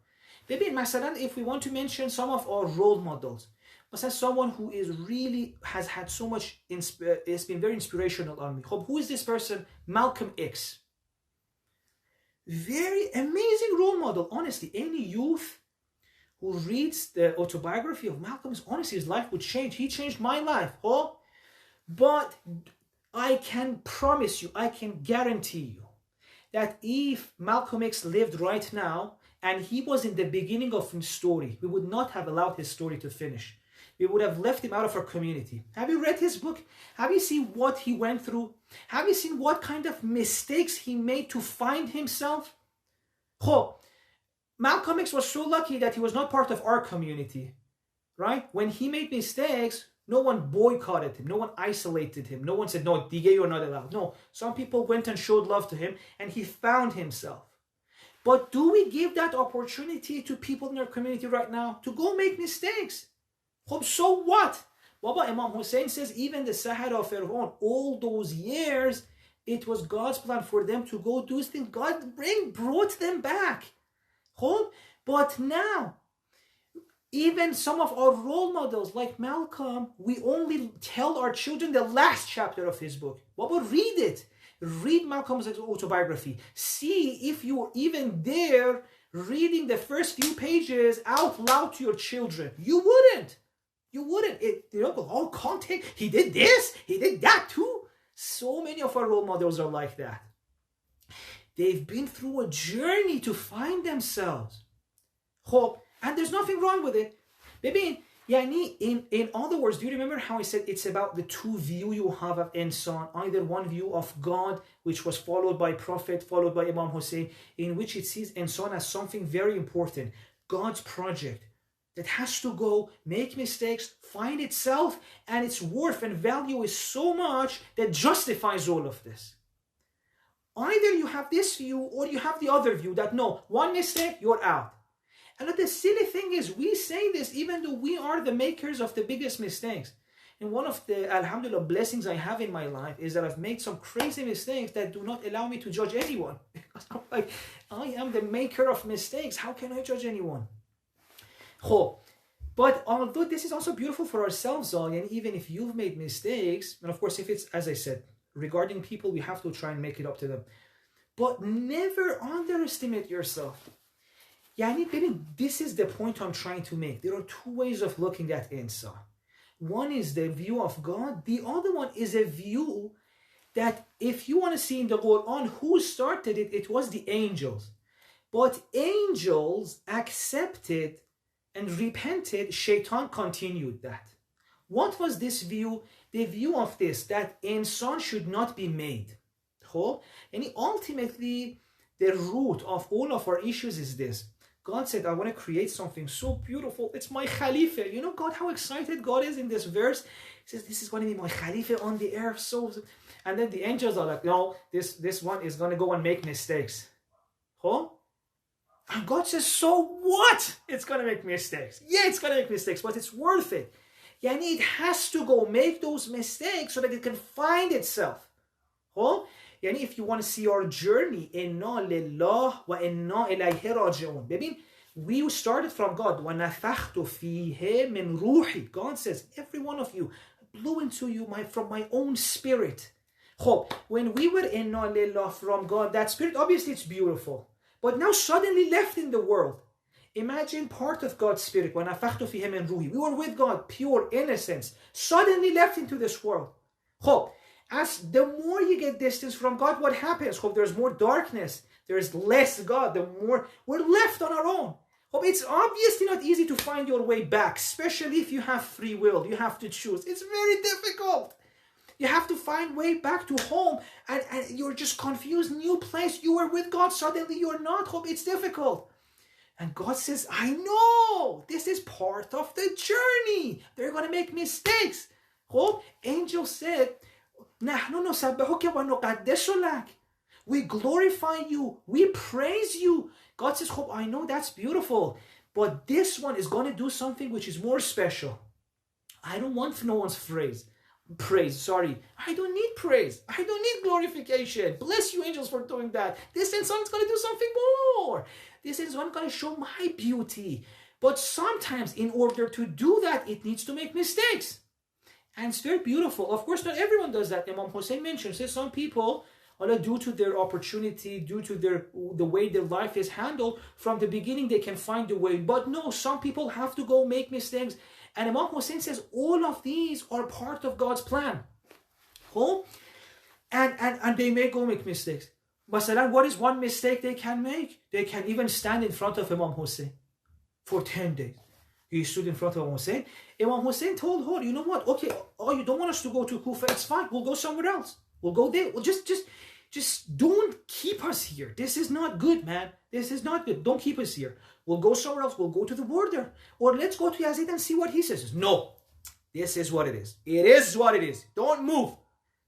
Maybe, masalan, if we want to mention some of our role models, someone who is really has had so much, it's been very inspirational on me. Who is this person? Malcolm X. Very amazing role model. Honestly, any youth who reads the autobiography of Malcolm, honestly, his life would change. He changed my life. But I can promise you, I can guarantee you that if Malcolm X lived right now and he was in the beginning of his story, we would not have allowed his story to finish. We would have left him out of our community. Have you read his book? Have you seen what he went through? Have you seen what kind of mistakes he made to find himself? Malcolm X was so lucky that he was not part of our community, right? When he made mistakes, no one boycotted him. No one isolated him. No one said, no, DG, you're not allowed. No, some people went and showed love to him and he found himself. But do we give that opportunity to people in our community right now to go make mistakes? So what? Baba, Imam Hussein says even the Sahara of Pharaoh, all those years, it was God's plan for them to go do things. God brought them back. But now, even some of our role models like Malcolm, we only tell our children the last chapter of his book. Baba, read it. Read Malcolm's autobiography. See if you're even there reading the first few pages out loud to your children. You wouldn't. Content, he did this, he did that too. So many of our role models are like that. They've been through a journey to find themselves. And there's nothing wrong with it. Maybe, in other words, do you remember how I said it's about the two views you have of insan? Either one view of God, which was followed by Prophet, followed by Imam Hussein, in which it sees insan as something very important, God's project, that has to go, make mistakes, find itself, and its worth and value is so much that justifies all of this. Either you have this view or you have the other view that no, one mistake, you're out. And the silly thing is, we say this even though we are the makers of the biggest mistakes. And one of the, alhamdulillah, blessings I have in my life is that I've made some crazy mistakes that do not allow me to judge anyone. Because I'm like, I am the maker of mistakes. How can I judge anyone? But although this is also beautiful for ourselves, and even if you've made mistakes, and of course if it's, as I said, regarding people, we have to try and make it up to them. But never underestimate yourself. This is the point I'm trying to make. There are two ways of looking at insan. One is the view of God. The other one is a view that if you want to see in the Quran who started it, it was the angels. But angels accepted and repented, Shaitan continued that. What was this view? The view of this, that insan should not be made. And ultimately, the root of all of our issues is this. God said, I want to create something so beautiful. It's my Khalifa. You know, God, how excited God is in this verse. He says, this is going to be my Khalifa on the earth. And then the angels are like, no, this one is going to go and make mistakes. Huh? And God says, so what? It's going to make mistakes. Yeah, it's going to make mistakes, but it's worth it. Yani, it has to go make those mistakes so that it can find itself. Huh? Yani, if you want to see our journey, inna lillah wa inna ilayhi raji'un. Baby, we started from God. وَنَفَخْتُ فِيهِ مِنْ رُوحِ. God says, every one of you blew into you from my own spirit. When we were inna lillah from God, that spirit, obviously it's beautiful. But now suddenly left in the world. Imagine part of God's spirit. وَنَفَخْتُ فِيهِ مِنْ رُوحِ. We were with God, pure innocence. Suddenly left into this world. As the more you get distance from God, what happens? There's more darkness. There's less God. The more we're left on our own. It's obviously not easy to find your way back, especially if you have free will. You have to choose. It's very difficult. You have to find way back to home, and you're just confused. New place. You were with God. Suddenly you're not. It's difficult. And God says, I know. This is part of the journey. They're going to make mistakes. Angel said, we glorify you. We praise you. God says, I know that's beautiful. But this one is going to do something which is more special. I don't want no one's praise. I don't need praise. I don't need glorification. Bless you, angels, for doing that. This insan is going to do something more. This is going to show my beauty. But sometimes in order to do that, it needs to make mistakes. And it's very beautiful. Of course, not everyone does that. Imam Hussein mentions that some people, due to their opportunity, due to the way their life is handled, from the beginning they can find a way. But no, some people have to go make mistakes. And Imam Hussein says all of these are part of God's plan. And they may go make mistakes. Masalan, what is one mistake they can make? They can even stand in front of Imam Hussein for 10 days. He stood in front of Imam Hussein. Imam Hussein told her, you know what? Okay, you don't want us to go to Kufa. It's fine. We'll go somewhere else. We'll go there. We'll just don't keep us here. This is not good, man. This is not good. Don't keep us here. We'll go somewhere else. We'll go to the border. Or let's go to Yazid and see what he says. No. This is what it is. It is what it is. Don't move.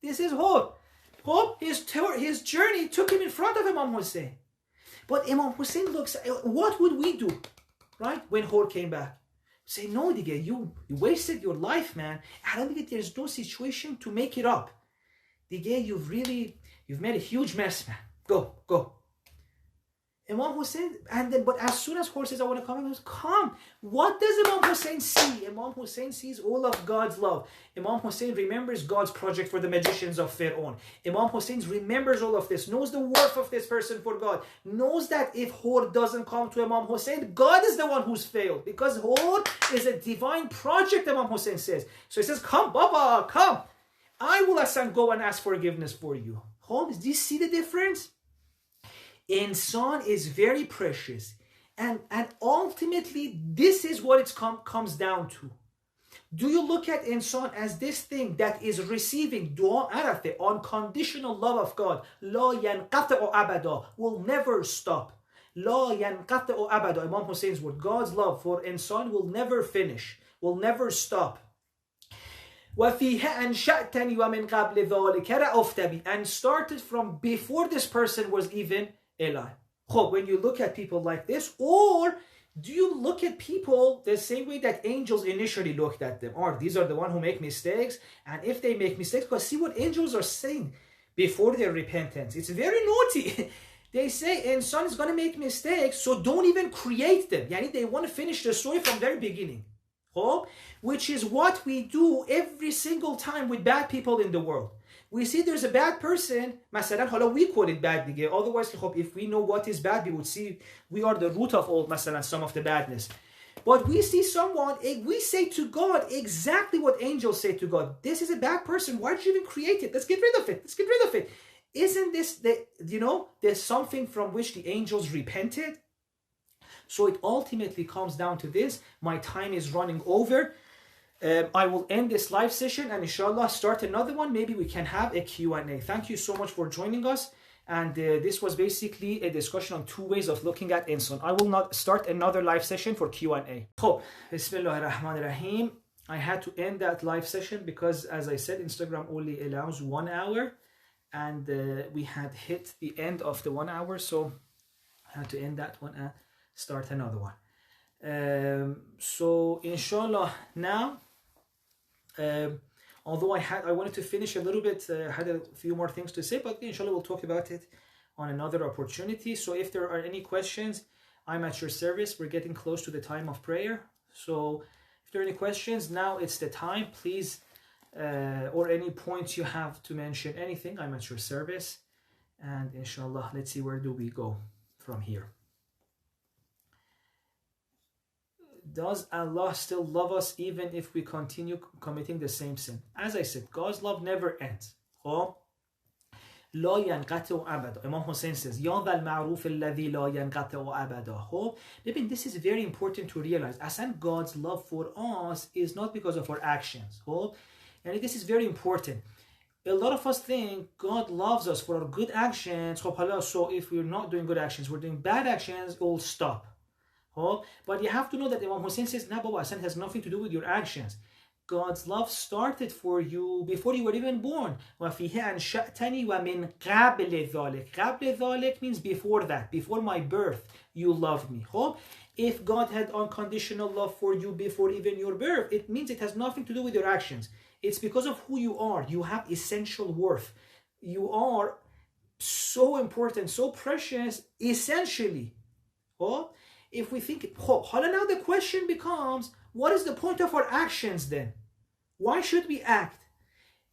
This is Hur. His journey took him in front of Imam Hussein. But Imam Hussein looks, what would we do? Right? When Hur came back. Say, no, Digga, you wasted your life, man. I don't think there's no situation to make it up. Digga, you've made a huge mess, man. Go. Imam Hussein, but as soon as Hur says, I want to come, he goes, come. What does Imam Hussein see? Imam Hussein sees all of God's love. Imam Hussein remembers God's project for the magicians of Fir'aun. Imam Hussein remembers all of this, knows the worth of this person for God, knows that if Hur doesn't come to Imam Hussein, God is the one who's failed, because Hur is a divine project, Imam Hussein says. So he says, come, Baba, come. I will go and ask forgiveness for you. Do you see the difference? Insan is very precious, and ultimately this is what it comes down to. Do you look at insan as this thing that is receiving dua arafe, unconditional love of God, la yanqata'u abada, will never stop. La yanqata'u abada, Imam Hussein's word, God's love for insan will never finish, will never stop. وَفِيهَا أَنْشَأْتَنِي وَمِنْ قَبْلِ ذَلِكَ رَأَفْتَ بِي, and started from before this person was even alive. When you look at people like this, or do you look at people the same way that angels initially looked at them? Or these are the ones who make mistakes, and if they make mistakes, because see what angels are saying before their repentance. It's very naughty. They say, insan is going to make mistakes, so don't even create them. Yani they want to finish the story from very beginning. Which is what we do every single time with bad people in the world. We see there's a bad person, masalan, we call it bad. Otherwise, if we know what is bad, we would see we are the root of all, masalan, some of the badness. But we see someone, we say to God exactly what angels say to God. This is a bad person. Why did you even create it? Let's get rid of it. Isn't this, there's something from which the angels repented? So it ultimately comes down to this. My time is running over. I will end this live session and inshallah start another one. Maybe we can have a Q&A. Thank you so much for joining us. And this was basically a discussion on 2 ways of looking at insulin. I will not start another live session for Q&A. خب بسم الله الرحمن الرحیم. I had to end that live session because, as I said, Instagram only allows 1 hour, and we had hit the end of the 1 hour, so I had to end that one and start another one. So inshallah now, although I wanted to finish a little bit, had a few more things to say, but inshallah we'll talk about it on another opportunity. So if there are any questions, I'm at your service. We're getting close to the time of prayer, so if there are any questions, now it's the time, please, or any points you have to mention, anything, I'm at your service. And inshallah, let's see, where do we go from here? Does Allah still love us even if we continue committing the same sin? As I said, God's love never ends. Oh, لا ينقطع أبدا. Imam Hussein says, يا ذا المعروف الذي لا ينقطع أبدا. Oh, this is very important to realize. Asan, God's love for us is not because of our actions. Oh, and this is very important. A lot of us think God loves us for our good actions. So if we're not doing good actions, we're doing bad actions, it will stop. Oh, but you have to know that Imam Hussein says, no, Baba, it has nothing to do with your actions. God's love started for you before you were even born. وَفِيهِ أَنْشَأْتَنِي وَمِنْ قَبْلِ ذَلِكَ. قَبْلِ ذَلِكَ means before that, before my birth, you loved me. Oh, if God had unconditional love for you before even your birth, it means it has nothing to do with your actions. It's because of who you are. You have essential worth. You are so important, so precious, essentially. Oh, if we think, now the question becomes, what is the point of our actions then? Why should we act?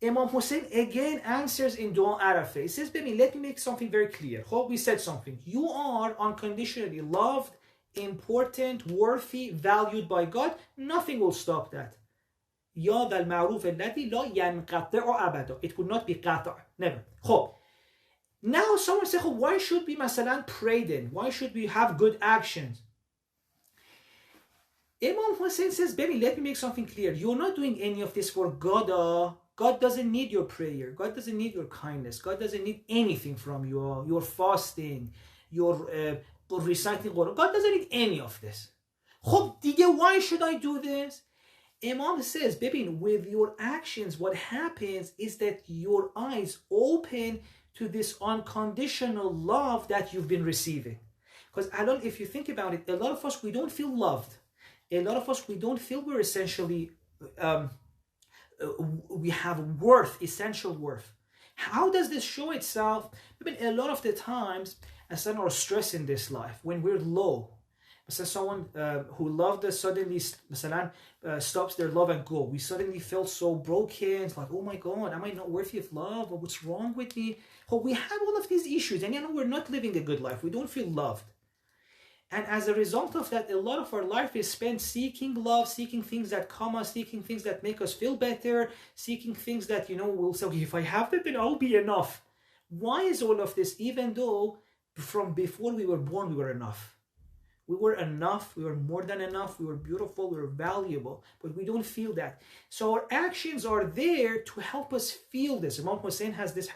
Imam Hussein again answers in Dua Arafah. He says, baby, let me make something very clear. We said something. You are unconditionally loved, important, worthy, valued by God. Nothing will stop that. يا ذا المعروف الذي لا ينقطع أبدا. It would not be قطع. Never. Now someone says, why should we مثلا pray then? Why should we have good actions? Imam Hussein says, baby, let me make something clear. You're not doing any of this for God. God doesn't need your prayer. God doesn't need your kindness. God doesn't need anything from you. Your fasting, your reciting Quran. God doesn't need any of this. Why should I do this? Imam says, baby, with your actions, what happens is that your eyes open to this unconditional love that you've been receiving. Because if you think about it, a lot of us, we don't feel loved. A lot of us, we don't feel we're essentially, we have worth, essential worth. How does this show itself? A lot of the times, as our stress in this life, when we're low, someone who loved us suddenly stops their love and go. We suddenly feel so broken. It's like, oh my God, am I not worthy of love? Or what's wrong with me? We have all of these issues, and we're not living a good life. We don't feel loved. And as a result of that, a lot of our life is spent seeking love, seeking things that calm us, seeking things that make us feel better, seeking things that, we'll say, okay, if I have that, then I'll be enough. Why is all of this? Even though from before we were born, we were enough. We were enough, we were more than enough, we were beautiful, we were valuable, but we don't feel that. So our actions are there to help us feel this. Imam Hussein has this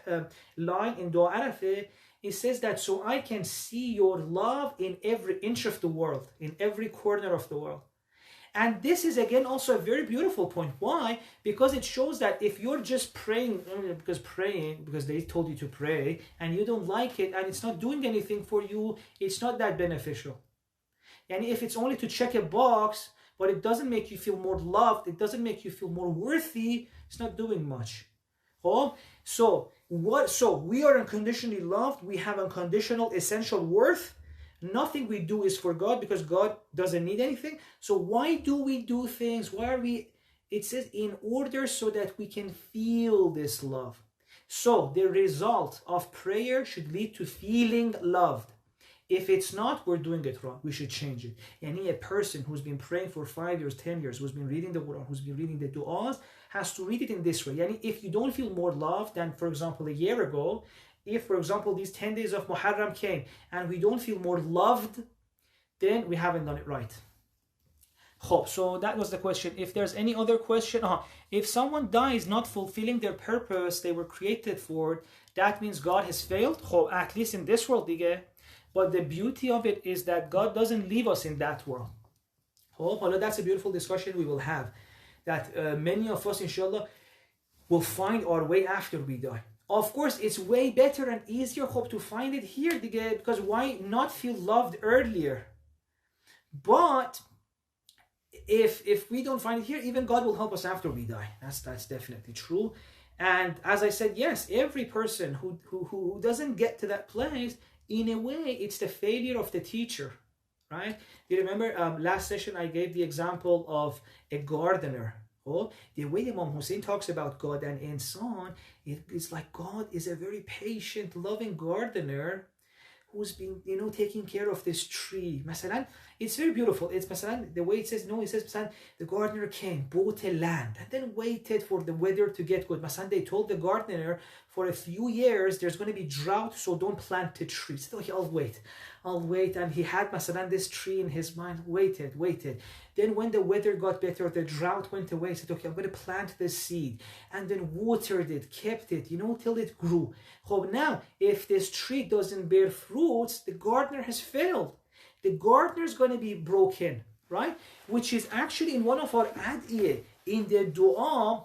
line in Dua Arafah. He says that, so I can see your love in every inch of the world, in every corner of the world. And this is again also a very beautiful point. Why? Because it shows that if you're just praying because they told you to pray, and you don't like it, and it's not doing anything for you, it's not that beneficial. And if it's only to check a box, but it doesn't make you feel more loved, it doesn't make you feel more worthy, it's not doing much. So we are unconditionally loved, we have unconditional essential worth. Nothing we do is for God because God doesn't need anything. So why do we do things? It says in order so that we can feel this love. So the result of prayer should lead to feeling loved. If it's not, we're doing it wrong. We should change it. And a person who's been praying for 5 years, 10 years, who's been reading the Quran, who's been reading the du'as, has to read it in this way. And if you don't feel more loved than, for example, a year ago, if, for example, these 10 days of Muharram came and we don't feel more loved, then we haven't done it right. So that was the question. If there's any other question, if someone dies not fulfilling their purpose they were created for, that means God has failed. At least in this world, دیگه. But the beauty of it is that God doesn't leave us in that world. That's a beautiful discussion we will have. That many of us, inshallah, will find our way after we die. Of course, it's way better and easier to find it here, دیگه, because why not feel loved earlier? But if we don't find it here, even God will help us after we die. That's definitely true. And as I said, yes, every person who doesn't get to that place, in a way, it's the failure of the teacher, right? You remember last session I gave the example of a gardener. The way Imam Hussein talks about God and insan, it's like God is a very patient, loving gardener who's been, taking care of this tree. Masalan, it's very beautiful. It's masalan, the way it says, masalan, the gardener came, bought a land, and then waited for the weather to get good. Masalan, they told the gardener, for a few years, there's going to be drought, so don't plant a tree. He said, okay, I'll wait. And he had, masalan, this tree in his mind, waited. Then when the weather got better, the drought went away. He said, okay, I'm going to plant the seed. And then watered it, kept it, till it grew. Now, if this tree doesn't bear fruits, the gardener has failed. The gardener is going to be broken, right? Which is actually in one of our adiyah, in the dua,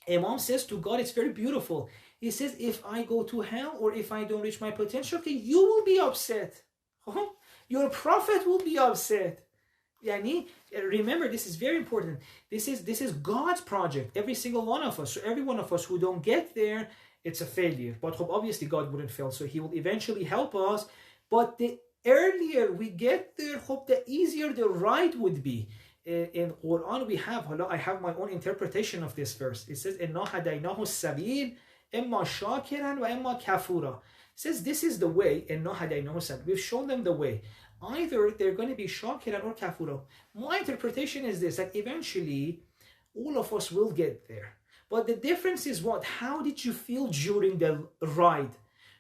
Imam says to God, it's very beautiful. He says, if I go to hell or if I don't reach my potential, okay, you will be upset. Your prophet will be upset. Remember, this is very important. This is God's project, every single one of us. So every one of us who don't get there, it's a failure. But obviously God wouldn't fail, so he will eventually help us. But the earlier we get there, the easier the ride would be. In Quran we have, I have my own interpretation of this verse. It says, إِنَّا هَدَيْنَاهُ السَّبِيلَ إِمَّا شَاكِرًا وَإِمَّا كَفُورًا. It says this is the way, إِنَّا هَدَيْنَاهُ السَّبِيلَ. We've shown them the way. Either they're going to be shakiran or kafura. My interpretation is this, that eventually all of us will get there. But the difference is what? How did you feel during the ride?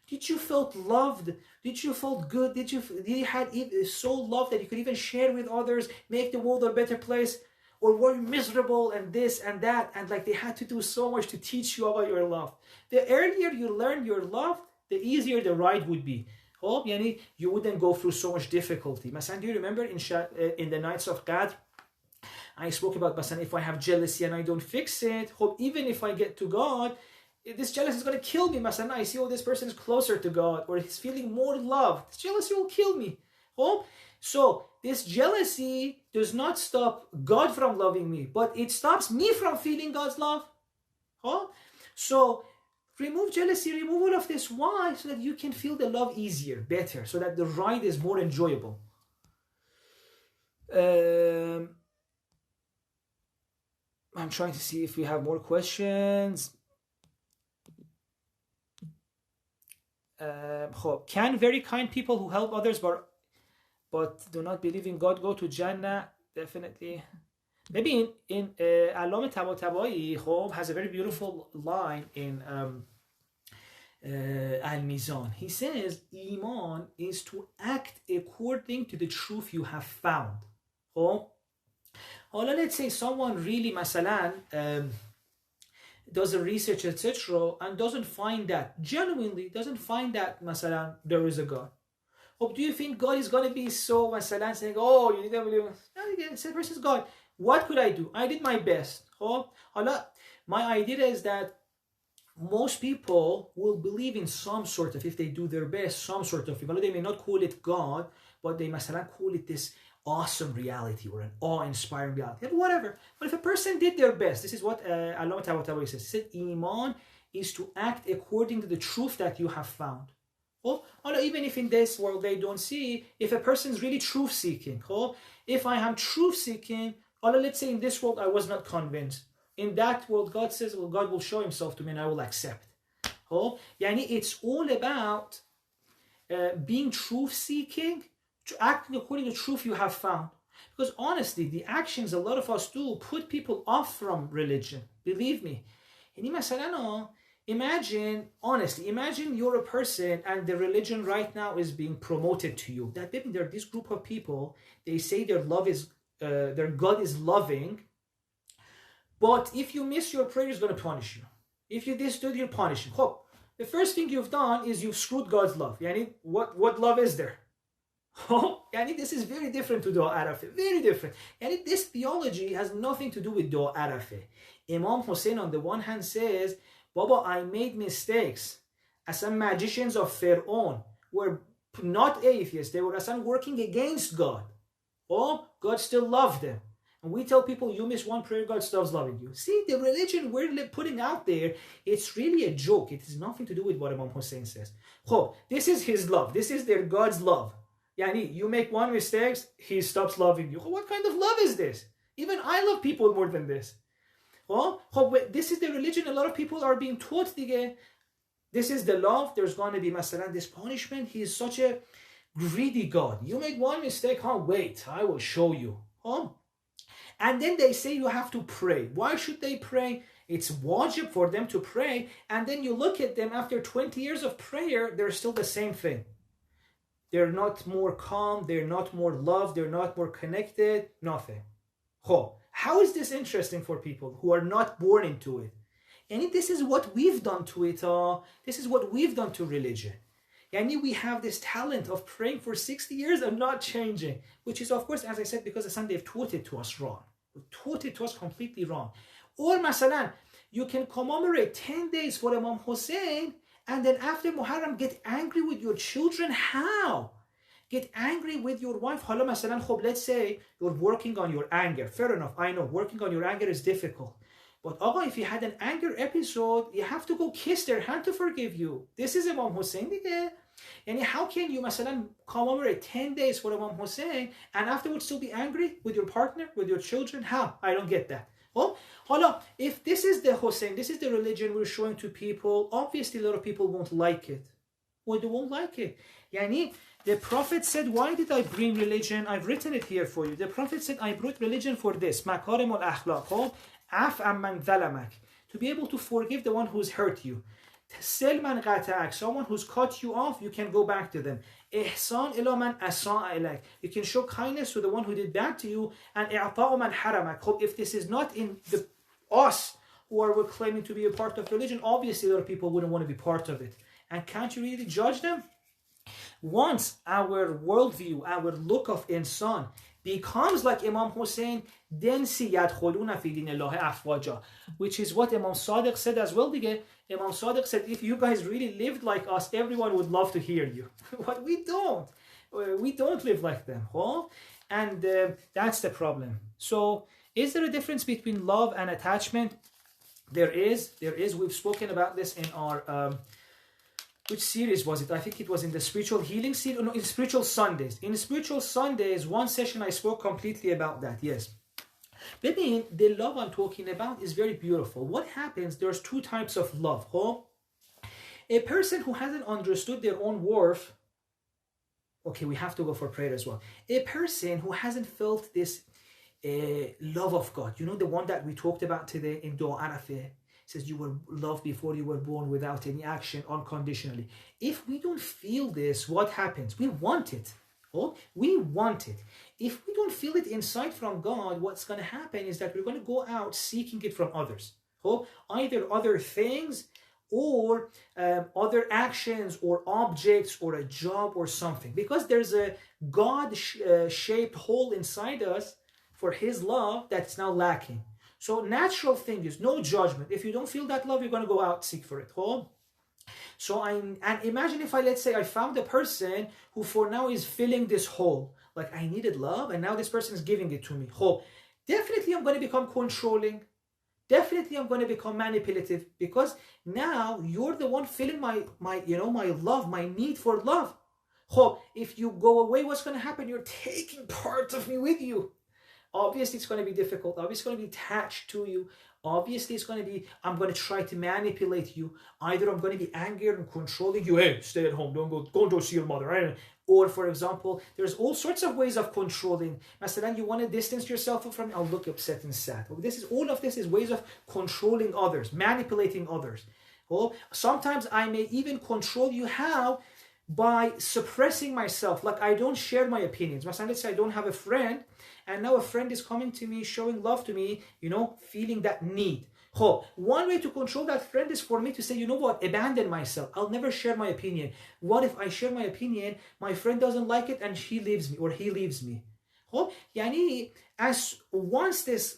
Did you felt loved? Did you felt good? Did you had so love that you could even share with others, make the world a better place? Or were you miserable and this and that, and like they had to do so much to teach you about your love? The earlier you learn your love, the easier the ride would be. You wouldn't go through so much difficulty. Masan, do you remember in the nights of Qadr, I spoke about, Masan, if I have jealousy and I don't fix it, even if I get to God, this jealousy is going to kill me. Masan, I see, this person is closer to God, or he's feeling more love. This jealousy will kill me. So this jealousy does not stop God from loving me, but it stops me from feeling God's love. So remove jealousy, remove all of this. Why? So that you can feel the love easier, better, so that the ride is more enjoyable. I'm trying to see if we have more questions. Can very kind people who help others but do not believe in God go to Jannah? Definitely. Maybe in Allama Tabatabai has a very beautiful line in Al-Mizan. He says, Iman is to act according to the truth you have found. Let's say someone really, masalan, does a research, etc., and doesn't find that, genuinely doesn't find that, masalan, there is a God. Do you think God is going to be so, masalan, saying, you need to believe? No, the same person is God. What could I do? I did my best. My idea is that most people will believe in some sort of, if they do their best, some sort of, they may not call it God, but they masalan call it this awesome reality or an awe-inspiring reality, or whatever. But if a person did their best, this is what Allama Tabatabai says. He said, Iman is to act according to the truth that you have found. Even if in this world they don't see, if a person is really truth-seeking, if I am truth-seeking, let's say in this world I was not convinced. In that world, God says, God will show himself to me and I will accept. It's all about being truth-seeking, acting according to the truth you have found. Because honestly, the actions a lot of us do put people off from religion. Believe me. Imagine you're a person and the religion right now is being promoted to you. That maybe there are this group of people, they say their love is their God is loving, but if you miss your prayer, He's going to punish you. If you this do, He'll punish you. Hope. The first thing you've done is you've screwed God's love. Yani, what love is there? Yani, this is very different to Dua Arafah. Very different. Yani, this theology has nothing to do with Dua Arafah. Imam Hussein on the one hand says, Baba, I made mistakes. As some magicians of Pharaoh were not atheists. They were working against God. Oh, God still loved them. And we tell people, you miss one prayer, God stops loving you. See, the religion we're putting out there, it's really a joke. It has nothing to do with what Imam Hussein says. Oh, this is his love. This is their God's love. Yani, you make one mistake, He stops loving you. What kind of love is this? Even I love people more than this. Oh, this is the religion a lot of people are being taught. This is the love. There's going to be, this punishment. He is such a greedy God. You made one mistake, wait, I will show you. And then they say you have to pray. Why should they pray? It's wajib for them to pray. And then you look at them after 20 years of prayer, they're still the same thing. They're not more calm. They're not more loved. They're not more connected. Nothing. How is this interesting for people who are not born into it? And this is what we've done to it. This is what we've done to religion. And we have this talent of praying for 60 years and not changing, which is, of course, as I said, because they've taught it to us wrong. They've taught it to us completely wrong. Or, masalan, you can commemorate 10 days for Imam Hussein, and then after Muharram, get angry with your children. How? Get angry with your wife. Hala, masalan, let's say you're working on your anger. Fair enough, I know, working on your anger is difficult. But if you had an anger episode, you have to go kiss their hand to forgive you. This is Imam Hussein. And how can you, masalan, commemorate 10 days for Imam Hussein and afterwards still be angry with your partner, with your children? How? I don't get that. If this is the Hussein, this is the religion we're showing to people, obviously a lot of people won't like it. Well, they won't like it. The Prophet said, why did I bring religion? I've written it here for you. The Prophet said, I brought religion for this. Makarim al-akhlaq. Af amman zalamak. To be able to forgive the one who's hurt you. Sil man qata'ak. Someone who's cut you off, you can go back to them. Ihsan ila man asa'a ilayk. You can show kindness to the one who did bad to you. And i'ta'u man haramak. If this is not in us who are claiming to be a part of religion, obviously a lot of people wouldn't want to be part of it. And can't you really judge them? Once our worldview, our look of insan becomes like Imam Hussein, then yadkhuluna fi dinillahi afwaja, which is what Imam Sadiq said as well. Imam Sadiq said, if you guys really lived like us, everyone would love to hear you. But we don't. We don't live like them. And that's the problem. So is there a difference between love and attachment? There is. We've spoken about this in our... which series was it? I think it was in the Spiritual Healing series. No, in Spiritual Sundays. In Spiritual Sundays, one session I spoke completely about that. Yes. But the love I'm talking about is very beautiful. What happens? There's two types of love. A person who hasn't understood their own worth. Okay, we have to go for prayer as well. A person who hasn't felt this love of God. You know, the one that we talked about today in Dua Arafah. Says you were loved before you were born without any action, unconditionally. If we don't feel this, what happens? We want it. We want it. If we don't feel it inside from God, what's going to happen is that we're going to go out seeking it from others. Either other things or other actions or objects or a job or something. Because there's a God-shaped hole inside us for His love that's now lacking. So natural thing is no judgment. If you don't feel that love, you're going to go out seek for it. And imagine if let's say I found a person who for now is filling this hole. Like I needed love and now this person is giving it to me. Definitely I'm going to become controlling. Definitely I'm going to become manipulative because now you're the one filling my love, my need for love. If you go away, what's going to happen? You're taking part of me with you. Obviously, it's going to be difficult. Obviously, it's going to be attached to you. Obviously, it's going to be, I'm going to try to manipulate you. Either I'm going to be angry and controlling you. Hey, stay at home. Don't go see your mother. Right? Or, for example, there's all sorts of ways of controlling. Masalan, you want to distance yourself from me. I'll look upset and sad. All of this is ways of controlling others, manipulating others. Sometimes I may even control you. How? by suppressing myself, like I don't share my opinions. Let's say I don't have a friend, and now a friend is coming to me, showing love to me, feeling that need. One way to control that friend is for me to say, you know what, abandon myself. I'll never share my opinion. What if I share my opinion, my friend doesn't like it, and she leaves me, or he leaves me? As once this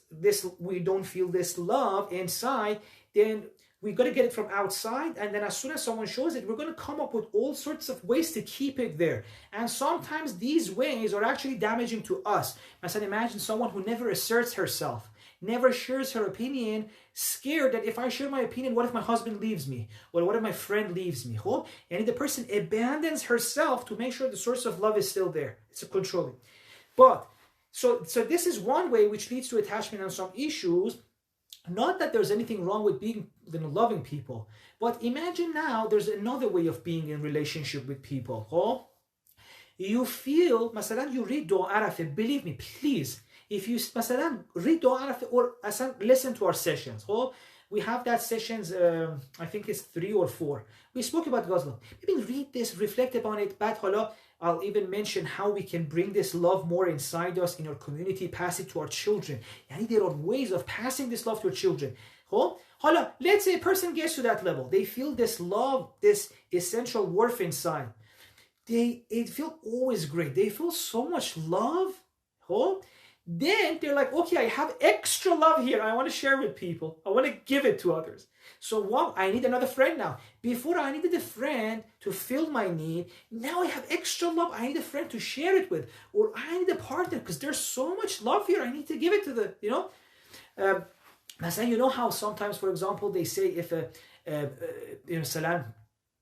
we don't feel this love inside, then we got to get it from outside, and then as soon as someone shows it, we're going to come up with all sorts of ways to keep it there. And sometimes these ways are actually damaging to us. Imagine someone who never asserts herself, never shares her opinion, scared that if I share my opinion, what if my husband leaves me? Or what if my friend leaves me? And the person abandons herself to make sure the source of love is still there. It's a controlling. But, so this is one way which leads to attachment and some issues. Not that there's anything wrong with being loving people, but imagine now there's another way of being in relationship with people. You feel, مثلا you read dua Arafa, believe me, please, if you مثلا read dua Arafa or listen to our sessions, we have that sessions, I think it's 3 or 4. We spoke about God's love. Maybe read this, reflect upon it, but I'll even mention how we can bring this love more inside us, in our community, pass it to our children. There are ways of passing this love to our children. Let's say a person gets to that level. They feel this love, this essential worth inside. They feel always great. They feel so much love. Then they're like, okay, I have extra love here. I want to share with people. I want to give it to others. So I need another friend now. Before I needed a friend to fill my need. Now I have extra love. I need a friend to share it with. Or I need a partner because there's so much love here. I need to give it to how sometimes, for example, they say if salam,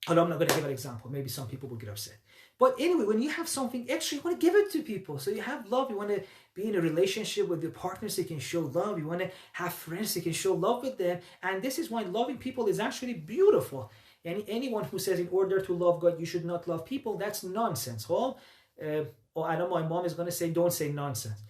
I'm not going to give an example. Maybe some people will get upset. But anyway, when you have something extra, you want to give it to people. So you have love. You want to be in a relationship with your partners. You can show love. You want to have friends. You can show love with them. And this is why loving people is actually beautiful. And anyone who says in order to love God, you should not love people, that's nonsense. I know my mom is going to say, don't say nonsense.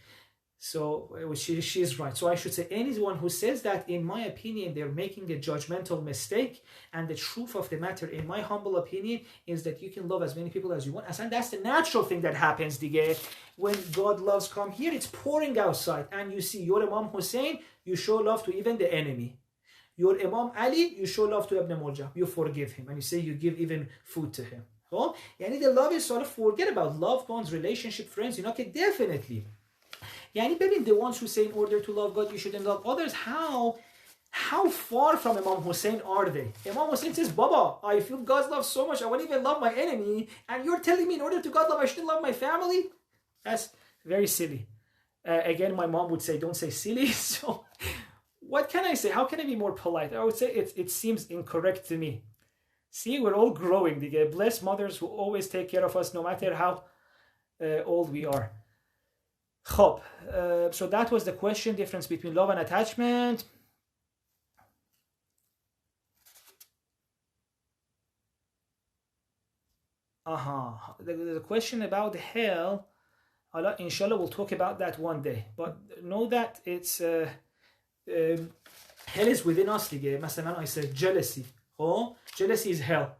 So she's right. So I should say anyone who says that, in my opinion, they're making a judgmental mistake. And the truth of the matter, in my humble opinion, is that you can love as many people as you want. And that's the natural thing that happens, when God loves come here, it's pouring outside. And you see your Imam Hussein, you show love to even the enemy. Your Imam Ali, you show love to Ibn Muljam. You forgive him. And you say you give even food to him. The love is sort of, forget about loved ones, relationship, friends. Definitely. Maybe the ones who say in order to love God, you shouldn't love others. How far from Imam Hussein are they? Imam Hussein says, Baba, I feel God's love so much, I won't even love my enemy. And you're telling me in order to God love, I shouldn't love my family? That's very silly. Again, my mom would say, don't say silly. So what can I say? How can I be more polite? I would say it seems incorrect to me. See, we're all growing. Bless mothers who always take care of us no matter how old we are. So that was the question, difference between love and attachment. The question about hell, inshallah we'll talk about that one day. But know that it's hell is within us. Masalan, I said jealousy. Jealousy is hell.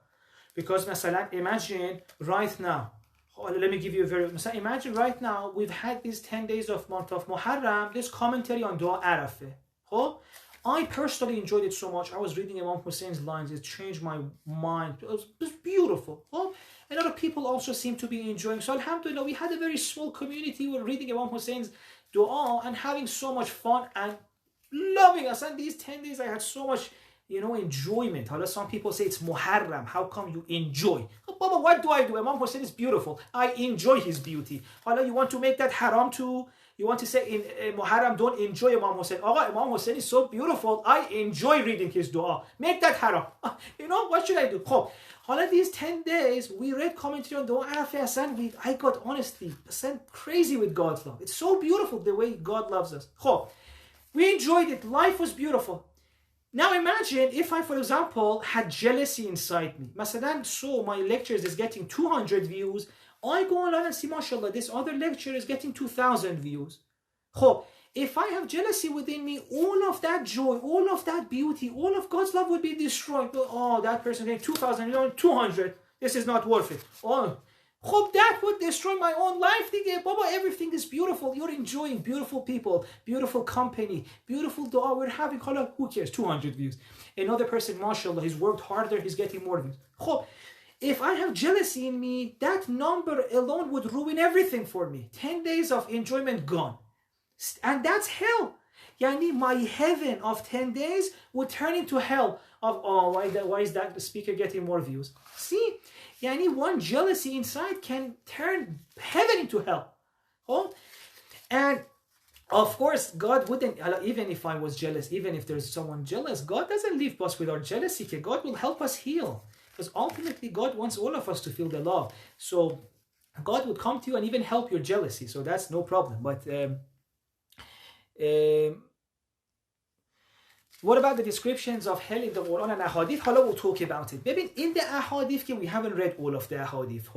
Because masalan, imagine right now, let me give you a very... Imagine right now, we've had these 10 days of month of Muharram, this commentary on Dua Arafah. I personally enjoyed it so much. I was reading Imam Hussein's lines. It changed my mind. It was beautiful. A lot of people also seem to be enjoying. So alhamdulillah, we had a very small community. We were reading Imam Hussein's Dua and having so much fun and loving us. And these 10 days, I had so much... enjoyment. Some people say it's Muharram. How come you enjoy? Baba, what do I do? Imam Hussein is beautiful. I enjoy his beauty. You want to make that haram too? You want to say in Muharram, don't enjoy Imam Hussein. Imam Hussein is so beautiful. I enjoy reading his dua. Make that haram. What should I do? These 10 days, we read commentary on Dua Arafah, and I got honestly crazy with God's love. It's so beautiful the way God loves us. We enjoyed it. Life was beautiful. Now imagine if I, for example, had jealousy inside me. Masalan, so my lectures is getting 200 views. I go online and see, mashallah, this other lecture is getting 2,000 views. If I have jealousy within me, all of that joy, all of that beauty, all of God's love would be destroyed. That person getting 2,000, 200. this is not worth it. Oh, hope that would destroy my own life. Baba, everything is beautiful. You're enjoying beautiful people, beautiful company, beautiful dua. We're having, who cares? 200 views. Another person, mashallah, he's worked harder, he's getting more views. If I have jealousy in me, that number alone would ruin everything for me. 10 days of enjoyment gone. And that's hell. Yani my heaven of 10 days would turn into hell of, why is that speaker getting more views? See, yani one jealousy inside can turn heaven into hell. And of course, God wouldn't, even if I was jealous, even if there's someone jealous, God doesn't leave us with our jealousy. God will help us heal. Because ultimately, God wants all of us to feel the love. So God would come to you and even help your jealousy. So that's no problem. But what about the descriptions of hell in the Quran and Ahadith? Hala, we'll talk about it. Maybe in the Ahadith, we haven't read all of the Ahadith.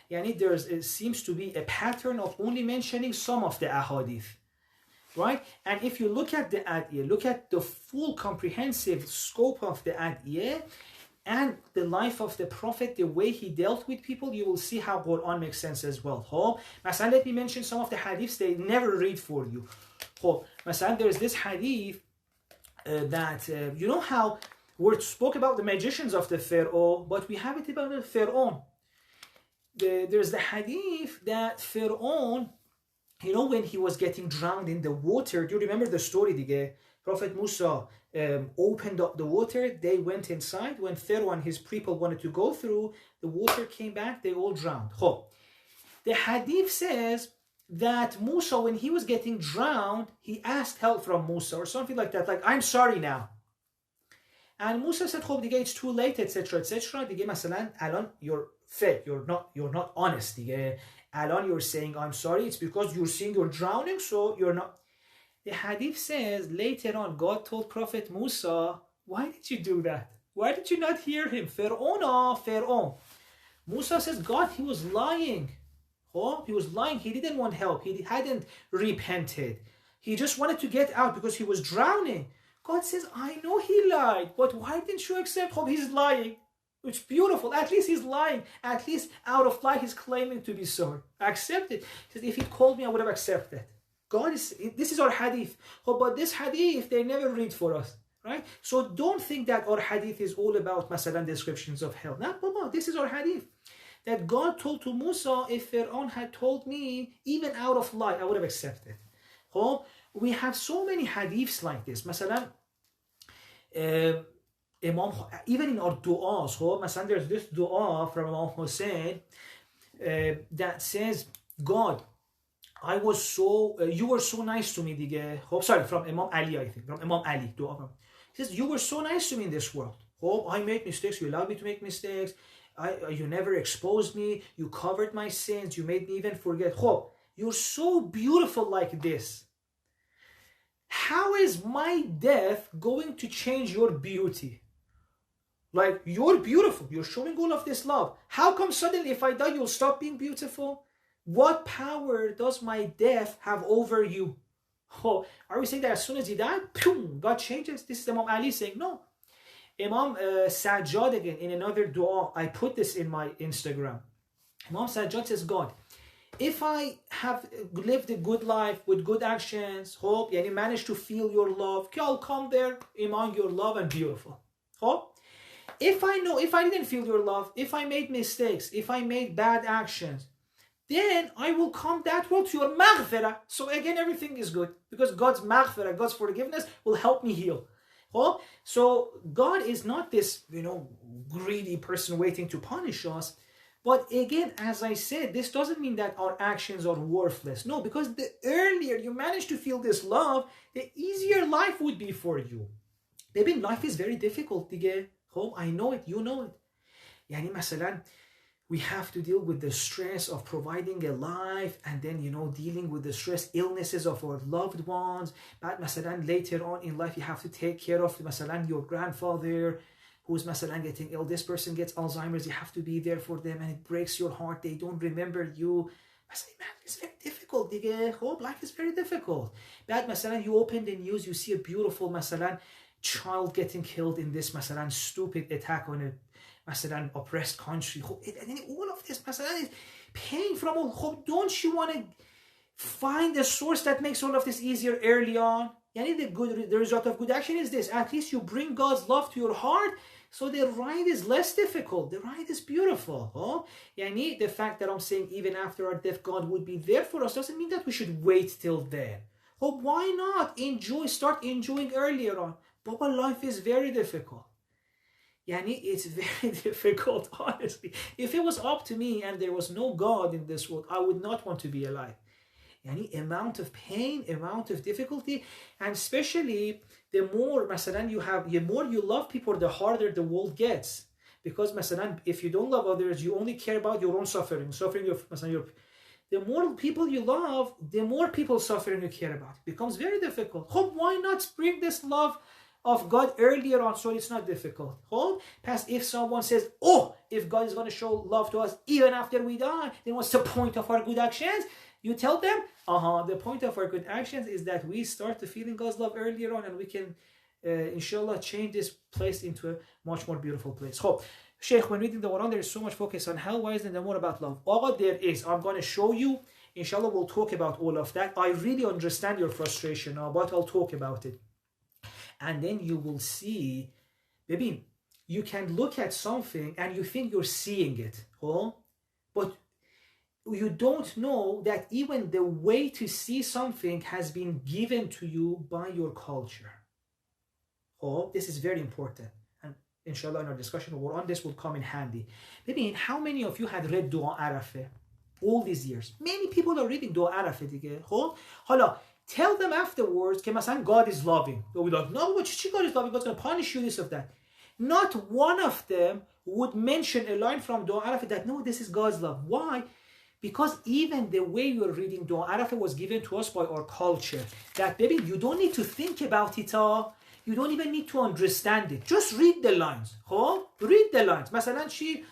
It seems to be a pattern of only mentioning some of the Ahadith. Right? And if you look at the Adiyah, look at the full comprehensive scope of the Adiyah and the life of the Prophet, the way he dealt with people, you will see how Quran makes sense as well. Masalan, let me mention some of the hadiths they never read for you. Masalan, there's this hadith that, you know how we spoke about the magicians of the Pharaoh, but we have it about the Pharaoh. There's the hadith that Pharaoh, when he was getting drowned in the water, do you remember the story? Prophet Musa opened up the water, they went inside. When Pharaoh and his people wanted to go through, the water came back, they all drowned. The hadith says that Musa, when he was getting drowned, he asked help from Musa or something like that, like, I'm sorry now. And Musa said, it's too late, etc., etc. Masalan, alan, you're fake, you're not honest. Alan, you're saying, I'm sorry, it's because you're seeing you're drowning, so you're not. The hadith says, later on, God told Prophet Musa, why did you do that? Why did you not hear him? Pharaoh. Musa says, God, he was lying. He was lying. He didn't want help. He hadn't repented. He just wanted to get out because he was drowning. God says, I know he lied, but why didn't you accept? He's lying. It's beautiful. At least he's lying. At least out of lie, he's claiming to be sorry. Accept it. He says, if he'd called me, I would have accepted. This is our hadith. But this hadith, they never read for us. Right? So don't think that our hadith is all about masalan descriptions of hell. No, this is our hadith. That God told to Musa, if Pharaoh had told me, even out of lie, I would have accepted. We have so many hadiths like this. Masalan, Imam, even in our du'as, masalan, there's this du'a from Imam Hussein that says, God, you were so nice to me, from Imam Ali, I think, from Imam Ali. He says, you were so nice to me in this world. I made mistakes, you allowed me to make mistakes, you never exposed me, you covered my sins, you made me even forget. You're so beautiful like this. How is my death going to change your beauty? Like, you're beautiful, you're showing all of this love. How come suddenly if I die, you'll stop being beautiful? What power does my death have over you? Are we saying that as soon as he died, God changes? This is Imam Ali saying, no. Imam Sajjad again, in another dua, I put this in my Instagram. Imam Sajjad says, God, if I have lived a good life with good actions, and managed to feel your love, I'll come there among your love and beautiful. If I didn't feel your love, if I made mistakes, if I made bad actions, then I will come that way to your maghfirah. So again, everything is good. Because God's maghfirah, God's forgiveness will help me heal. So God is not this, greedy person waiting to punish us. But again, as I said, this doesn't mean that our actions are worthless. No, because the earlier you manage to feel this love, the easier life would be for you. Maybe life is very difficult. I know it, you know it. Masalan, we have to deal with the stress of providing a life, and then, dealing with the stress, illnesses of our loved ones. But masalan, later on in life, you have to take care of, masalan, your grandfather, who's masalan getting ill. This person gets Alzheimer's. You have to be there for them, and it breaks your heart. They don't remember you. I say, man, it's very difficult. Life is very difficult. But masalan, you open the news, you see a beautiful masalan child getting killed in this masalan stupid attack on a مثلا oppressed country. خب all of this مثلا is pain from all. خب don't you want to find a source that makes all of this easier early on? The result of good action is this: at least you bring God's love to your heart, so the ride is less difficult. The ride is beautiful. The fact that I'm saying even after our death God would be there for us doesn't mean that we should wait till then. Why not start enjoying earlier on? But life is very difficult. It's very difficult, honestly. If it was up to me and there was no God in this world, I would not want to be alive. Amount of pain, amount of difficulty, and especially the more you love people, the harder the world gets. Because if you don't love others, you only care about your own suffering of the more people you love, the more people suffering you care about. It becomes very difficult. Why not bring this love of God earlier on so it's not difficult? If someone says, if God is going to show love to us even after we die, then what's the point of our good actions? You tell them, the point of our good actions is that we start to feeling God's love earlier on, and we can, inshallah, change this place into a much more beautiful place. Sheikh, when reading the Quran, there is so much focus on hell. Why isn't there more about love? There is. I'm going to show you. Inshallah, we'll talk about all of that. I really understand your frustration now, but I'll talk about it. And then you will see, maybe you can look at something and you think you're seeing it, but you don't know that even the way to see something has been given to you by your culture. This is very important. And inshallah, in our discussion of Quran, this will come in handy. Maybe how many of you had read Dua Arafah all these years? Many people are reading Dua Arafah دیگه. Tell them afterwards that God is loving. They'll be like, no, God is loving, God's going to punish you, this of that. Not one of them would mention a line from Dua Arafah that, no, this is God's love. Why? Because even the way you're reading Dua Arafah was given to us by our culture. That, baby, you don't need to think about it all. You don't even need to understand it. Just read the lines. Read the lines. مثلا چی؟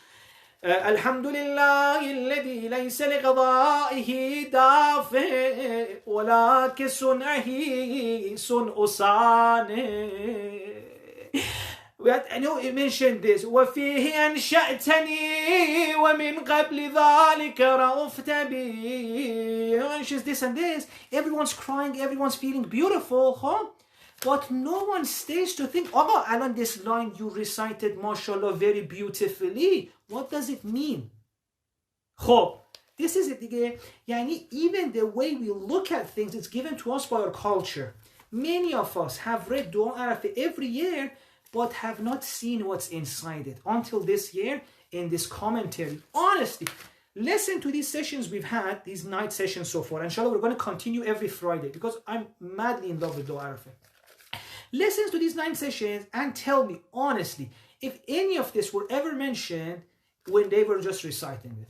الحمد لله الذي ليس لقضائه دافع ولا كصنعه صنع صانع. I know it mentioned this. وفيه أنشأتني ومن قبل ذلك رأفت بي. It mentions this and this. Everyone's crying, everyone's feeling beautiful, But no one stays to think, Alan, this line you recited, mashallah, very beautifully. What does it mean? This is it again. Even the way we look at things, it's given to us by our culture. Many of us have read Dua Arafah every year, but have not seen what's inside it until this year in this commentary. Honestly, listen to these sessions we've had, these night sessions so far. Inshallah, we're going to continue every Friday because I'm madly in love with Dua Arafah. Listen to these 9 sessions and tell me honestly if any of this were ever mentioned when they were just reciting it.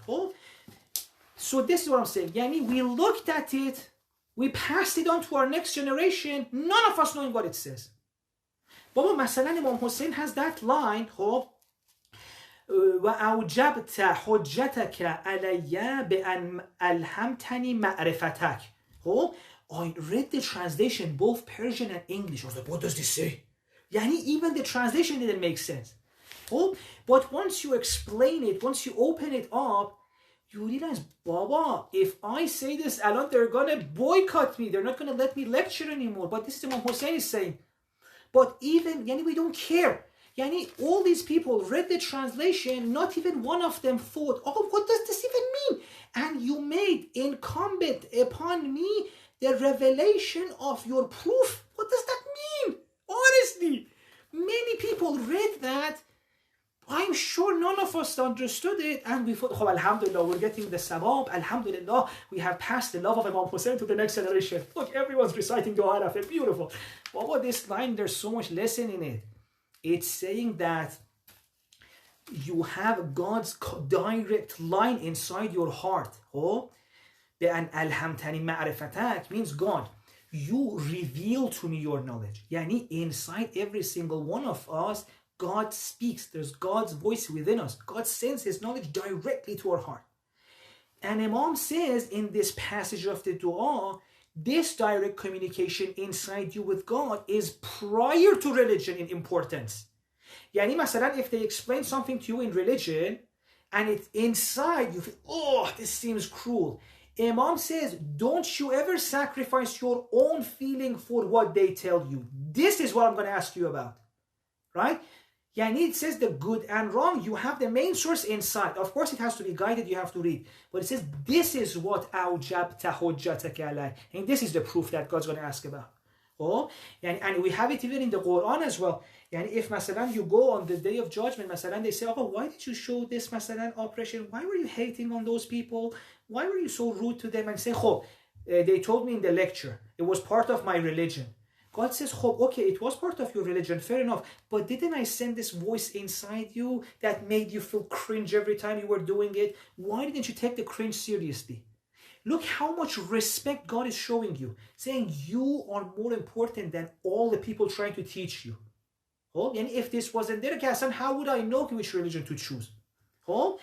So this is what I'm saying. We looked at it, we passed it on to our next generation, none of us knowing what it says. Baba, مثلا Imam Hussein has that line, وأوجبت حجتك علي بأن ألهمتني معرفتك. I read the translation, both Persian and English. I was like, what does this say? Even the translation didn't make sense. But once you explain it, once you open it up, you realize, Baba, if I say this, Alan, they're going to boycott me. They're not going to let me lecture anymore. But this is what Hussein is saying. But even, we don't care. All these people read the translation, not even one of them thought, what does this even mean? And you made incumbent upon me the revelation of your proof. What does that mean? Honestly, many people read that. I'm sure none of us understood it, and we thought, alhamdulillah, we're getting the sawab. Alhamdulillah, we have passed the love of Imam Hussein to the next generation. Look, everyone's reciting Dua Arafah. Beautiful. But this line, there's so much lesson in it. It's saying that you have God's direct line inside your heart. بأن ألهمتني معرفتك means God, you reveal to me your knowledge. Inside every single one of us, God speaks. There's God's voice within us. God sends His knowledge directly to our heart. And Imam says in this passage of the dua, this direct communication inside you with God is prior to religion in importance. Yani مثلا if they explain something to you in religion and it's inside you feel, oh, this seems cruel. Imam says, don't you ever sacrifice your own feeling for what they tell you. This is what I'm going to ask you about. Right? Yani it says the good and wrong. You have the main source inside. Of course, it has to be guided. You have to read. But it says, this is what أوجبت حجتك علي. And this is the proof that God's going to ask about. Oh, and we have it even in the Quran as well. And if مثلا you go on the day of judgment, مثلا they say, oh, why did you show this مثلا oppression? Why were you hating on those people? Why were you so rude to them? And say, oh, they told me in the lecture, it was part of my religion. God says, oh, okay, it was part of your religion, fair enough. But didn't I send this voice inside you that made you feel cringe every time you were doing it? Why didn't you take the cringe seriously? Look how much respect God is showing you, saying you are more important than all the people trying to teach you. Oh, and if this wasn't there, how would I know which religion to choose? Oh,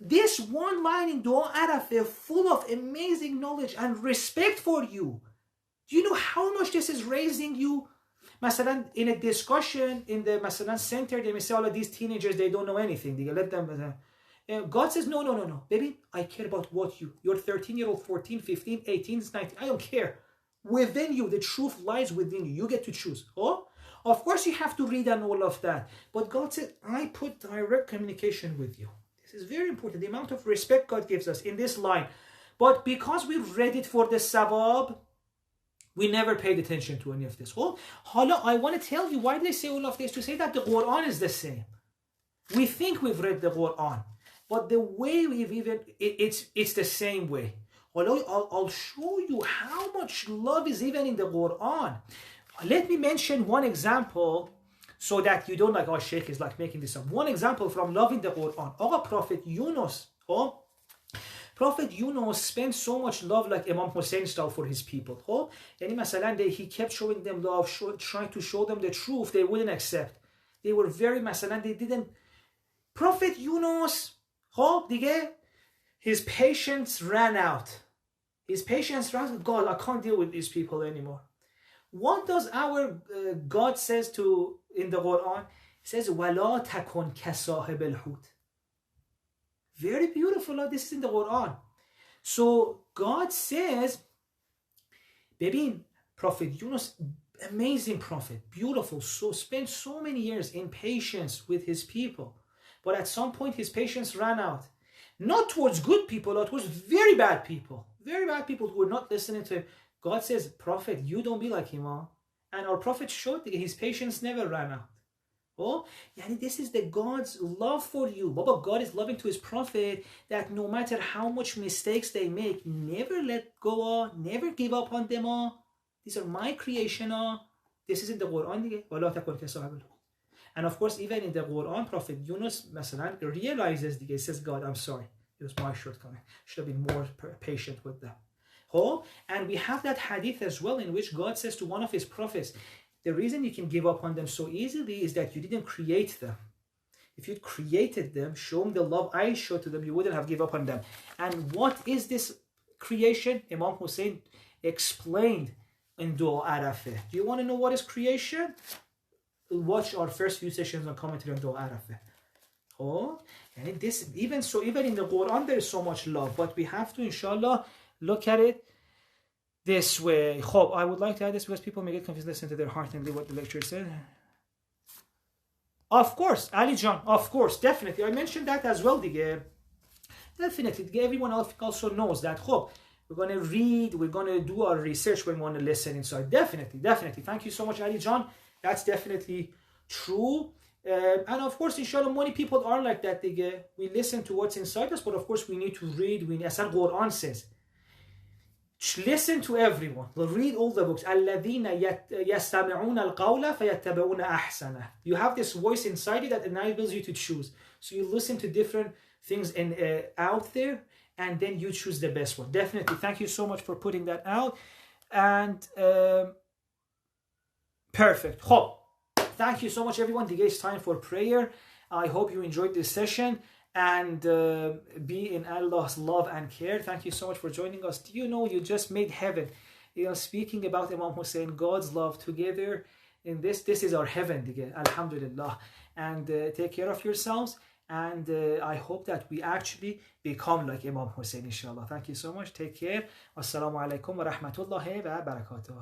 this one line in Dua Arafah full of amazing knowledge and respect for you. Do you know how much this is raising you? Masalan, in a discussion in the Masalan center, they may say, all of these teenagers, they don't know anything. They let them... God says, no. Baby, I care about what you're 13-year-old, 14, 15, 18, 19. I don't care. Within you, the truth lies within you. You get to choose. Oh, of course you have to read and all of that. But God said, I put direct communication with you. This is very important. The amount of respect God gives us in this line. But because we read it for the sawab, we never paid attention to any of this. Oh, hala, I want to tell you, why did I say all of this? To say that the Quran is the same. We think we've read the Quran, but the way we've even, it's the same way. I'll show you how much love is even in the Quran. Let me mention one example so that you don't like, oh, Sheikh is like making this up. One example from love in the Quran. Prophet Yunus, Prophet Yunus spent so much love like Imam Hussein style for his people. He kept showing them love, trying to show them the truth. They wouldn't accept. They were very they didn't. Prophet Yunus, his patience ran out. God, I can't deal with these people anymore. What does our God says to in the Quran? He says, وَلَا تَكُنْ كَصَاحِبِ الْحُوتِ. Very beautiful. This is in the Quran. So God says, baby, Prophet Yunus, amazing prophet, beautiful, so spent so many years in patience with his people. But at some point his patience ran out. Not towards good people, but towards very bad people. Very bad people who were not listening to him. God says, Prophet, you don't be like him. And our Prophet showed that his patience never ran out. Oh, this is the God's love for you. Baba, God is loving to his prophet that no matter how much mistakes they make, never let go, never give up on them. These are my creation. This is in the Quran. And of course, even in the Quran, Prophet Yunus realizes, he says, God, I'm sorry. It was my shortcoming. Should have been more patient with them. Oh, and we have that hadith as well in which God says to one of his prophets, the reason you can give up on them so easily is that you didn't create them. If you'd created them, show them the love I showed to them, you wouldn't have given up on them. And what is this creation? Imam Hussein explained in Dua Arafah. Do you want to know what is creation? Watch our first few sessions on commentary on Dua Arafah. Oh, and this even in the Quran there is so much love, but we have to, inshallah, look at it this way. I would like to add this because people may get confused, listen to their heart and leave what the lecturer said. Of course, Ali John, of course, definitely. I mentioned that as well. Definitely. Everyone else also knows that. We're going to read, we're going to do our research when we want to listen inside. Definitely. Thank you so much, Ali John. That's definitely true. And of course, inshallah, many people are like that. We listen to what's inside us, but of course, we need to read. As the Quran says, listen to everyone. We'll read all the books. You have this voice inside you that enables you to choose. So you listen to different things out there, and then you choose the best one. Definitely. Thank you so much for putting that out. And perfect. Thank you so much, everyone. It's time for prayer. I hope you enjoyed this session. And be in Allah's love and care. Thank you so much for joining us. Do you know you just made heaven? Speaking about Imam Hussein, God's love together in this is our heaven دیگه. Alhamdulillah. And take care of yourselves, and I hope that we actually become like Imam Hussein inshallah. Thank you so much. Take care. Wassalamu alaikum wa rahmatullahi wa barakatuh.